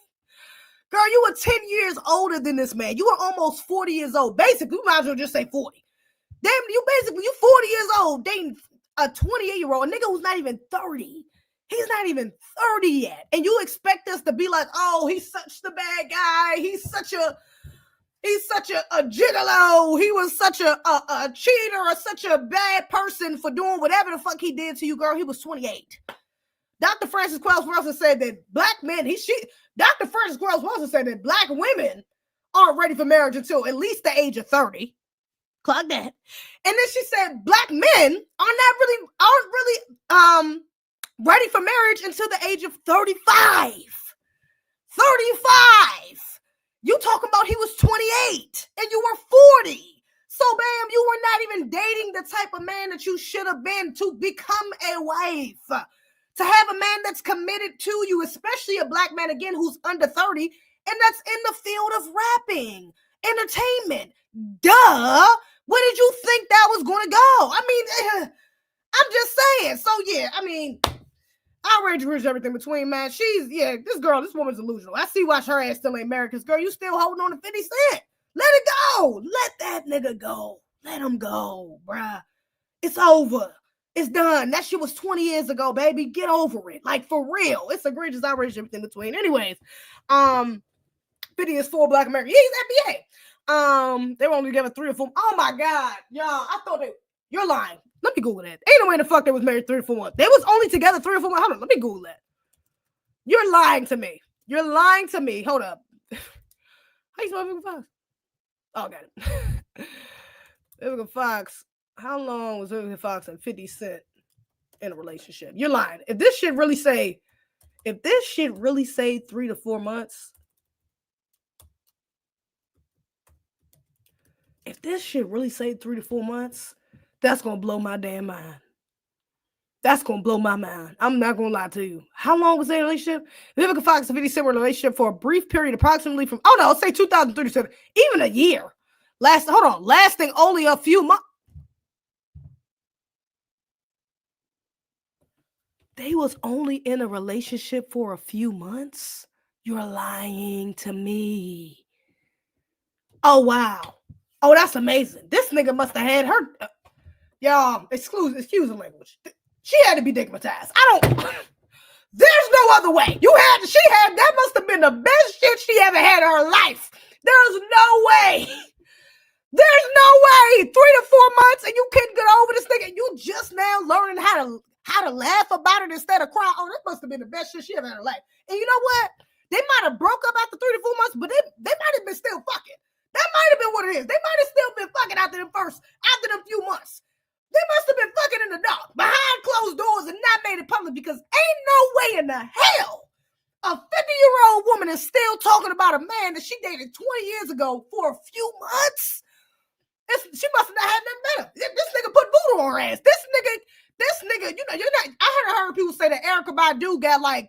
Girl, you were 10 years older than this man. You were almost 40 years old. Basically, you might as well just say 40. Damn, you 40 years old dating a 28-year-old, a nigga who's not even 30. He's not even 30 yet. And you expect us to be like, oh, he's such the bad guy. He's such a gigolo. He was such a cheater or such a bad person for doing whatever the fuck he did to you, girl. He was 28. Dr. Francis Wells Wilson said that black men, Dr. Francis Wells Wilson said that black women aren't ready for marriage until at least the age of 30. Clock that. And then she said black men aren't really ready for marriage until the age of 35. 35. You talking about he was 28 and you were 40. So, bam, you were not even dating the type of man that you should have been to become a wife. To have a man that's committed to you, especially a black man, again, who's under 30, and that's in the field of rapping, entertainment. Duh. Where did you think that was going to go? I mean, I'm just saying. So, yeah, I mean, outrage is everything between, man. This woman's delusional. I see why her ass still ain't married, because, girl, you still holding on to 50 Cent. Let it go. Let that nigga go. Let him go, bruh. It's over. It's done. That shit was 20 years ago, baby. Get over it. Like, for real. It's egregious, outrage, everything between. Anyways, 50 is full black American. He's NBA. They were only together 3 or 4. Oh, my God. Y'all, I thought you're lying. Let me Google that. Ain't no way in the fuck they was married 3 or 4 months. They was only together 3 or 4 months. Hold on. Let me Google that. You're lying to me. You're lying to me. Hold up. How you spell Vivica Fox? Oh, got it. Vivica Fox. How long was Vivica Fox and 50 Cent in a relationship? You're lying. If this shit really say 3 to 4 months, if this shit really say 3 to 4 months, that's gonna blow my damn mind. That's gonna blow my mind. I'm not gonna lie to you. How long was their relationship? Vivica Fox and 50 Cent were in a relationship for a brief period, approximately from say 2037, even a year. Lasting only a few months. They was only in a relationship for a few months? You're lying to me. Oh, wow. Oh, that's amazing. This nigga must have had her. Y'all, excuse the language. She had to be digmatized. There's no other way. That must have been the best shit she ever had in her life. There's no way. There's no way. 3 to 4 months and you couldn't get over this nigga. You just now learning how to laugh about it instead of cry. Oh, that must have been the best shit she ever had in her life. And you know what? They might have broke up after 3 to 4 months, but they might have been still fucking. That might have been what it is. They might have still been fucking after them few months. They must have been fucking in the dark, behind closed doors, and not made it public, because ain't no way in the hell a 50-year-old woman is still talking about a man that she dated 20 years ago for a few months. She must have not had nothing better. This nigga put voodoo on her ass. This nigga, I heard people say that Erykah Badu got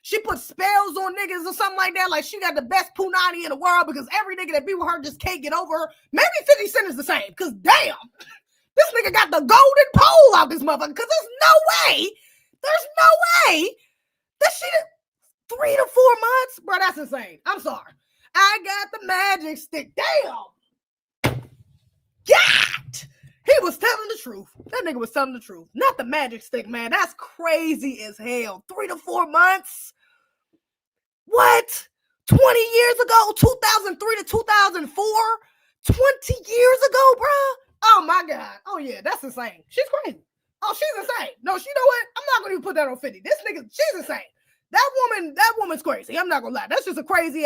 she put spells on niggas or something like that. Like she got the best punani in the world because every nigga that be with her just can't get over her. Maybe 50 Cent is the same, because damn, this nigga got the golden pole out this motherfucker, because there's no way that she did 3 to 4 months. Bro, that's insane. I'm sorry. I got the magic stick. Damn. God, he was telling the truth. truth. That nigga was telling the truth. Not the magic stick, man. That's crazy as hell. 3 to 4 months? What? 20 years ago? 2003 to 2004? 20 years ago, bruh? Oh, my God. Oh, yeah, that's insane. She's crazy. Oh, she's insane. No, you know what? I'm not going to even put that on 50. This nigga, she's insane. That woman's crazy. I'm not going to lie. That's just a crazy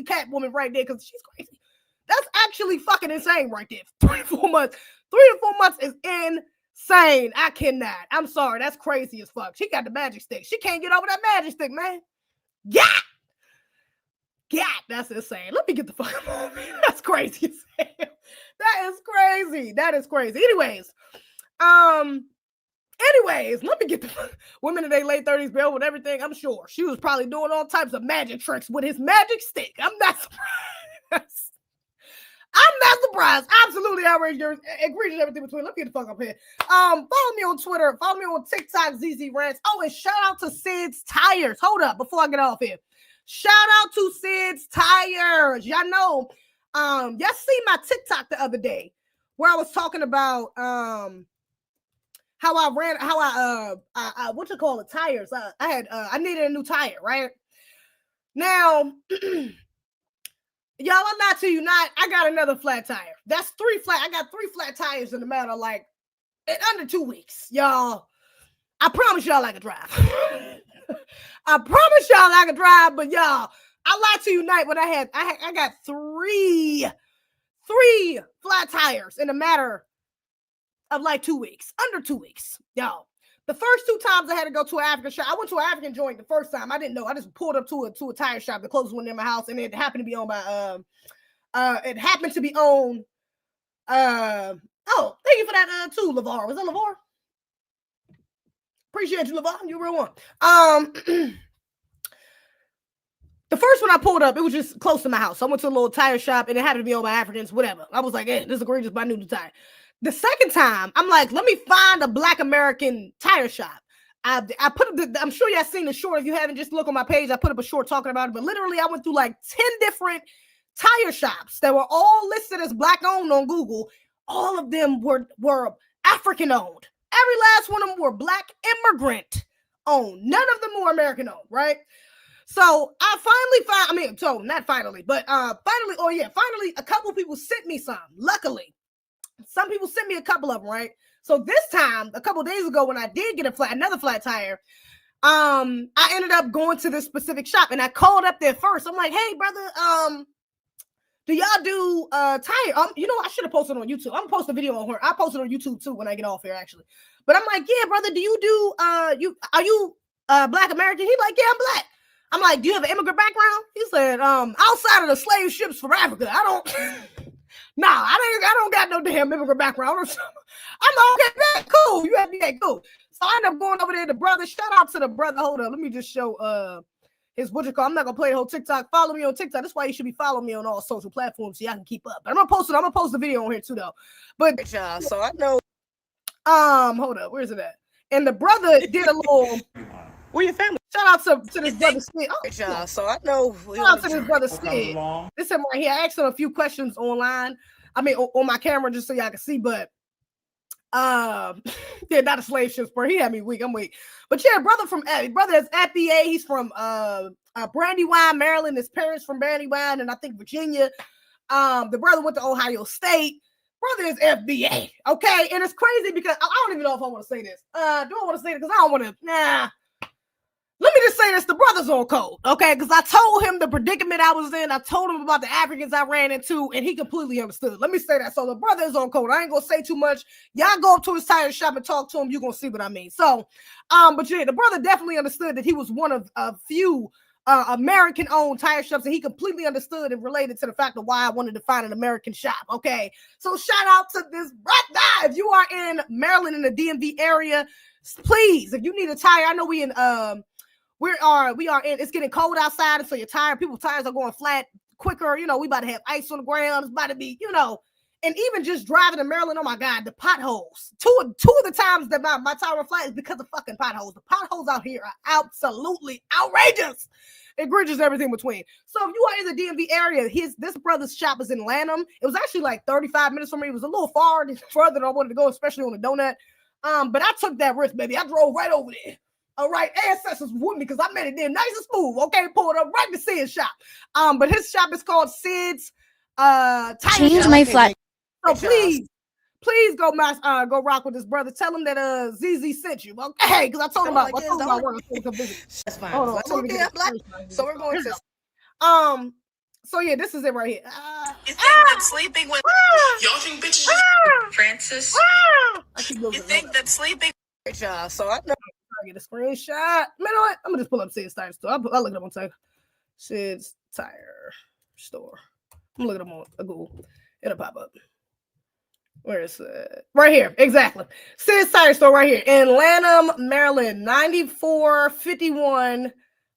cat woman right there because she's crazy. That's actually fucking insane right there. 3 to 4 months. 3 to 4 months is insane. I cannot. I'm sorry. That's crazy as fuck. She got the magic stick. She can't get over that magic stick, man. Yeah. That's insane. Let me get the fuck on, man. That's crazy as hell. That is crazy. That is crazy. Anyways, let me get the women in their late 30s, Bill, with everything. I'm sure she was probably doing all types of magic tricks with his magic stick. I'm not surprised. Absolutely outrageous. Egregious everything between. Let me get the fuck up here. Follow me on Twitter. Follow me on TikTok, ZZ Rants. Oh, and shout out to Sid's Tires. Hold up before I get off here. Shout out to Sid's Tires. Y'all know, y'all see my TikTok the other day where I was talking about how I what you call it, tires. I needed a new tire, right? Now, y'all, I'm not to you not. I got another flat tire. That's 3 flat. I got 3 flat tires in the matter of like in under 2 weeks, y'all. I promise y'all I can drive. I promise y'all I can drive, but y'all, I lied to you night when I got 3 flat tires in a matter of like 2 weeks, under 2 weeks, y'all. The first 2 times I had to go to an African shop. I went to an African joint the first time. I didn't know. I just pulled up to a tire shop, the closest one near my house, and it happened to be owned by oh, thank you for that too, LeVar. Was that LeVar? Appreciate you, LeVar. You real one. The first one I pulled up, it was just close to my house. So I went to a little tire shop and it happened to be owned by Africans, whatever. I was like, hey, this is great, just buy new tire. The second time, I'm like, let me find a Black American tire shop. I put up I'm sure y'all seen the short. If you haven't, just look on my page. I put up a short talking about it. But literally, I went through like 10 different tire shops that were all listed as Black owned on Google. All of them were African owned. Every last one of them were Black immigrant owned. None of them were American owned, right? So I finally finally a couple people sent me some. Luckily, some people sent me a couple of them, right? So this time, a couple days ago, when I did get another flat tire, I ended up going to this specific shop and I called up there first. I'm like, hey, brother, do y'all do tire? You know, I should have posted on YouTube. I'm gonna post a video on her. I posted on YouTube too when I get off here, actually. But I'm like, yeah, brother, do you do are you Black American? He's like, yeah, I'm Black. I'm like, do you have an immigrant background? He said, outside of the slave ships from Africa, I don't got no damn immigrant background. I'm like, okay, cool. You have me, cool. So I end up going over there. The brother, shout out to the brother. Hold on, let me just show his what you call. I'm not gonna play the whole TikTok. Follow me on TikTok. That's why you should be following me on all social platforms so y'all can keep up. But I'm gonna post the video on here too though. But y'all, so I know. Hold up, where's it at? And the brother did a little. Where your family? Shout out to this brother Sid. Oh, y'all, so I know. Shout out to this brother Sid. This him right here. I asked him a few questions online. I mean, on my camera, just so y'all can see. But yeah, not a slave ship, bro. He had me weak. I'm weak. But yeah, brother is FBA. He's from Brandywine, Maryland. His parents from Brandywine, and I think Virginia. The brother went to Ohio State. Brother is FBA. Okay, and it's crazy because I don't even know if I want to say this. Do I want to say it? Because I don't want to. Nah. Let me just say this, the brother's on code, okay? Because I told him the predicament I was in. I told him about the Africans I ran into, and he completely understood. Let me say that. So the brother is on code. I ain't going to say too much. Y'all go up to his tire shop and talk to him. You're going to see what I mean. So, but yeah, the brother definitely understood that he was one of a few American-owned tire shops, and he completely understood and related to the fact of why I wanted to find an American shop, okay? So shout out to this brother. If you are in Maryland in the DMV area, please, if you need a tire, I know we are in, it's getting cold outside, and so people's tires are going flat quicker. You know, we about to have ice on the ground. It's about to be, you know, And even just driving to Maryland, oh my God, the potholes. Two of the times that my tire flat is because of fucking potholes. The potholes out here are absolutely outrageous. Egregious, everything between. So if you are in the DMV area, this brother's shop is in Lanham. It was actually like 35 minutes from me. It was a little further than I wanted to go, especially on the donut. But I took that risk, baby. I drove right over there. All right, ancestors with me because I made it there nice and smooth. Okay, pulled up right to Sid's shop. But his shop is called Sid's Tire Change Shop. my flat. So please go rock with this brother. Tell him that ZZ sent you. Okay, because I told him about work. That's fine. Hold on. Okay, I'm black. So we're going to. So yeah, this is it right here. You think that sleeping with y'all think bitches Francis? You think that sleeping? So I know. I get a screenshot. Man, you know what? I'm gonna just pull up Sid's Tire Store. I'll look it up on Tire. Sid's Tire Store. I'm looking up on Google. It'll pop up. Where is it? Right here. Exactly. Sid's Tire Store right here in Lanham, Maryland. 9451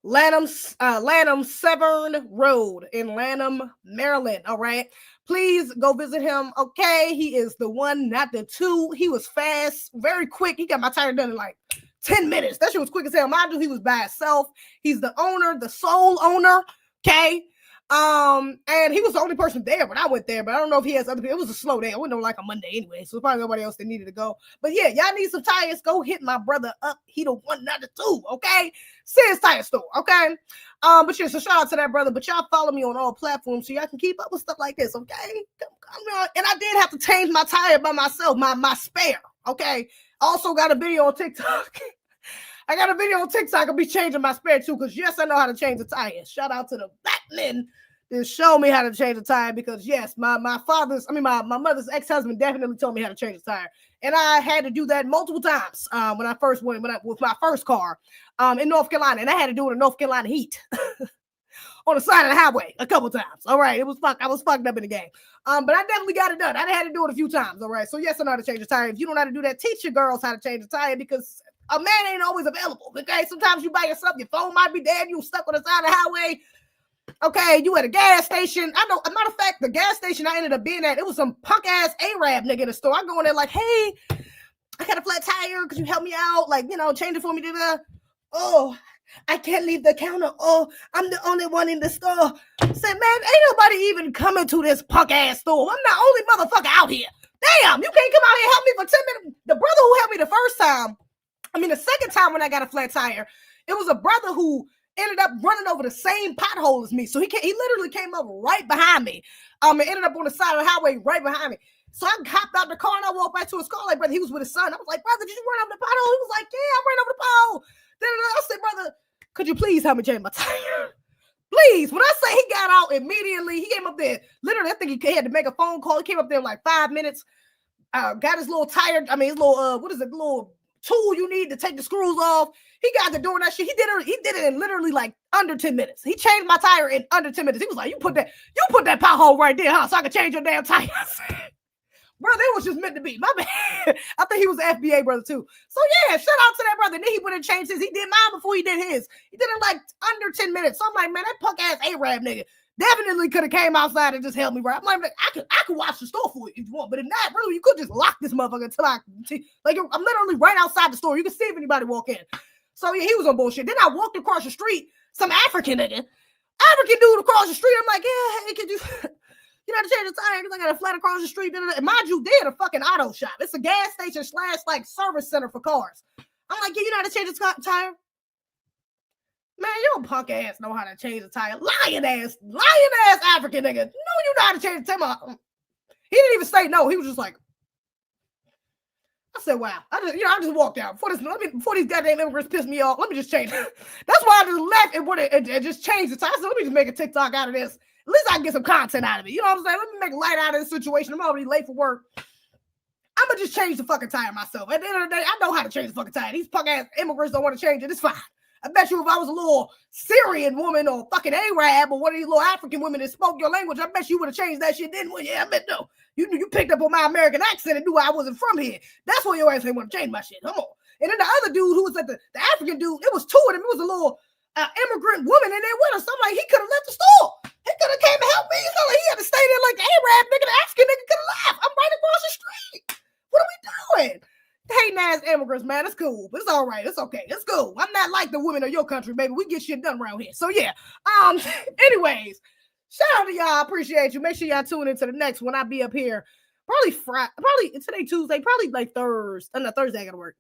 Lanham Severn Road in Lanham, Maryland. All right. Please go visit him. Okay. He is the one, not the two. He was fast, very quick. He got my tire done in like 10 minutes. That shit was quick as hell. Mind you, he was by himself. He's the owner, the sole owner. Okay. And he was the only person there when I went there, but I don't know if he has other people. It was a slow day. I wouldn't know like a Monday anyway, so probably nobody else that needed to go. But yeah, y'all need some tires. Go hit my brother up. He the one, not the two. Okay, Sid's Tire Store. Okay, but yeah, so shout out to that brother. But y'all follow me on all platforms so y'all can keep up with stuff like this. Okay, and I did have to change my tire by myself, my spare. Okay, also got a video on TikTok. I got a video on TikTok. I'll be changing my spare too, because yes, I know how to change the tire. Shout out to the Batman to show me how to change the tire, because yes, my mother's ex-husband definitely told me how to change the tire. And I had to do that multiple times when I first went with my first car in North Carolina. And I had to do it in North Carolina heat on the side of the highway a couple times. All right. I was fucked up in the game. But I definitely got it done. I had to do it a few times. All right. So yes, I know how to change the tire. If you don't know how to do that, teach your girls how to change the tire, because a man ain't always available. Okay. Sometimes you by yourself, your phone might be dead, you stuck on the side of the highway. Okay, you at a gas station. I know, as a matter of fact, the gas station I ended up being at, it was some punk ass Arab nigga in the store. I go in there like, hey, I got a flat tire. Could you help me out? Like, change it for me. Oh, I can't leave the counter. Oh, I'm the only one in the store. Said, man, ain't nobody even coming to this punk ass store. I'm the only motherfucker out here. Damn, you can't come out here and help me for 10 minutes. The brother who helped me the second time when I got a flat tire, it was a brother who ended up running over the same pothole as me. So he literally came up right behind me. And ended up on the side of the highway right behind me. So I hopped out the car and I walked back to his car like, brother, he was with his son. I was like, brother, did you run over the pothole? He was like, yeah, I ran over the pothole. Then I said, brother, could you please help me change my tire? Please. When I say he got out immediately, he came up there. Literally, I think he had to make a phone call. He came up there in like 5 minutes. Got his little tire. His little, little tool you need to take the screws off. He got the door and that shit. He did it in literally like under 10 minutes. He changed my tire in under 10 minutes. He was like, you put that pothole right there, huh? So I can change your damn tires. Brother, it was just meant to be. My bad. I think he was an FBA brother too. So yeah, shout out to that brother. And then he went and changed his. He did mine before he did his. He did it like under 10 minutes. So I'm like, man, that punk ass Arab nigga definitely could have came outside and just helped me, right? I'm like, I could watch the store for you if you want, but if not, really, you could just lock this motherfucker until I'm literally right outside the store. You can see if anybody walk in. So yeah, he was on bullshit. Then I walked across the street, some African dude across the street. I'm like, yeah, hey, could you know how to change the tire? Because I got a flat across the street. And mind you, they're a fucking auto shop. It's a gas station / like service center for cars. I'm like, yeah, you know how to change the tire? Man, your punk ass know how to change the tire. Lying ass African nigga. No, you know how to change the tire. He didn't even say no. He was just like, I said, wow. I just walked out. Before these goddamn immigrants piss me off, let me just change it. That's why I just left and just changed the tire. I said, let me just make a TikTok out of this. At least I can get some content out of it. You know what I'm saying? Let me make light out of this situation. I'm already late for work. I'm going to just change the fucking tire myself. At the end of the day, I know how to change the fucking tire. These punk ass immigrants don't want to change it. It's fine. I bet you if I was a little Syrian woman or fucking Arab or one of these little African women that spoke your language, I bet you would have changed that shit, didn't you? Yeah, I bet no. You picked up on my American accent and knew I wasn't from here. That's why your ass ain't want to change my shit. Come on. And then the other dude who was at the African dude, it was two of them. It was a little immigrant woman in there with us. I'm like, he could have left the store. He could have came and helped me. He had to stay there like the Arab nigga, the African nigga could have left. I'm right across the street. What are we doing? Hating ass immigrants, man. It's cool. It's all right. It's okay. It's cool. I'm not like the women of your country, baby. We get shit done around here. So yeah. Anyways, shout out to y'all. I appreciate you. Make sure y'all tune into the next one. I'll be up here. Probably today Tuesday, probably like Thursday. No, Thursday I gotta work.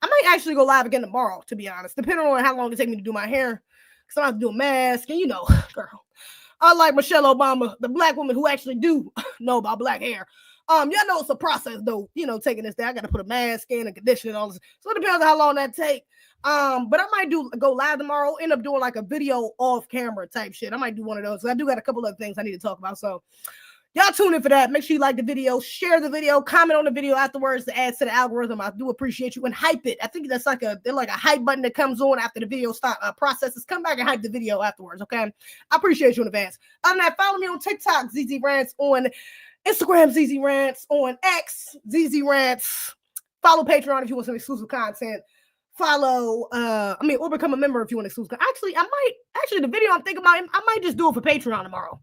I might actually go live again tomorrow, to be honest, depending on how long it takes me to do my hair. Because I have to do a mask, and girl. Unlike Michelle Obama, the black woman who actually do know about black hair. Y'all know it's a process though, taking this day. I gotta put a mask in and condition and all this. So it depends on how long that takes. But I might go live tomorrow, end up doing like a video off camera type shit. I might do one of those. I do got a couple of things I need to talk about. So y'all tune in for that. Make sure you like the video, share the video, comment on the video afterwards to add to the algorithm. I do appreciate you, and hype it. I think that's like a hype button that comes on after the video processes. Come back and hype the video afterwards, okay? I appreciate you in advance. Other than that, follow me on TikTok, ZZ Rants, on Instagram, ZZ Rants, on X, ZZ Rants. Follow Patreon if you want some exclusive content. Follow, or become a member if you want exclusive. Actually, the video I'm thinking about, I might just do it for Patreon tomorrow.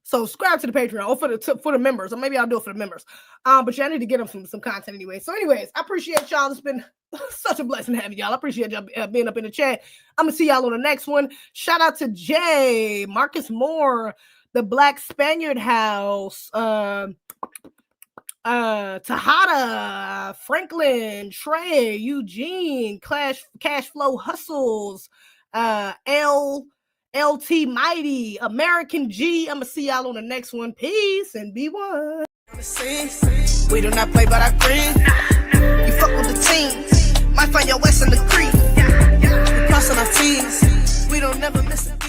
So subscribe to the Patreon or for the members, or maybe I'll do it for the members. But yeah, I need to get them some content anyway. So anyways, I appreciate y'all. It's been such a blessing having y'all. I appreciate y'all being up in the chat. I'm gonna see y'all on the next one. Shout out to Jay, Marcus Moore, the Black Spaniard House, Tahada, Franklin, Trey, Eugene, Cash Flow Hustles, LT Mighty, American G. I'm gonna see y'all on the next one. Peace and be one. We do not play by our creed. You fuck with the team. Might find your West in the creek. We crossing our T's. We don't never miss it.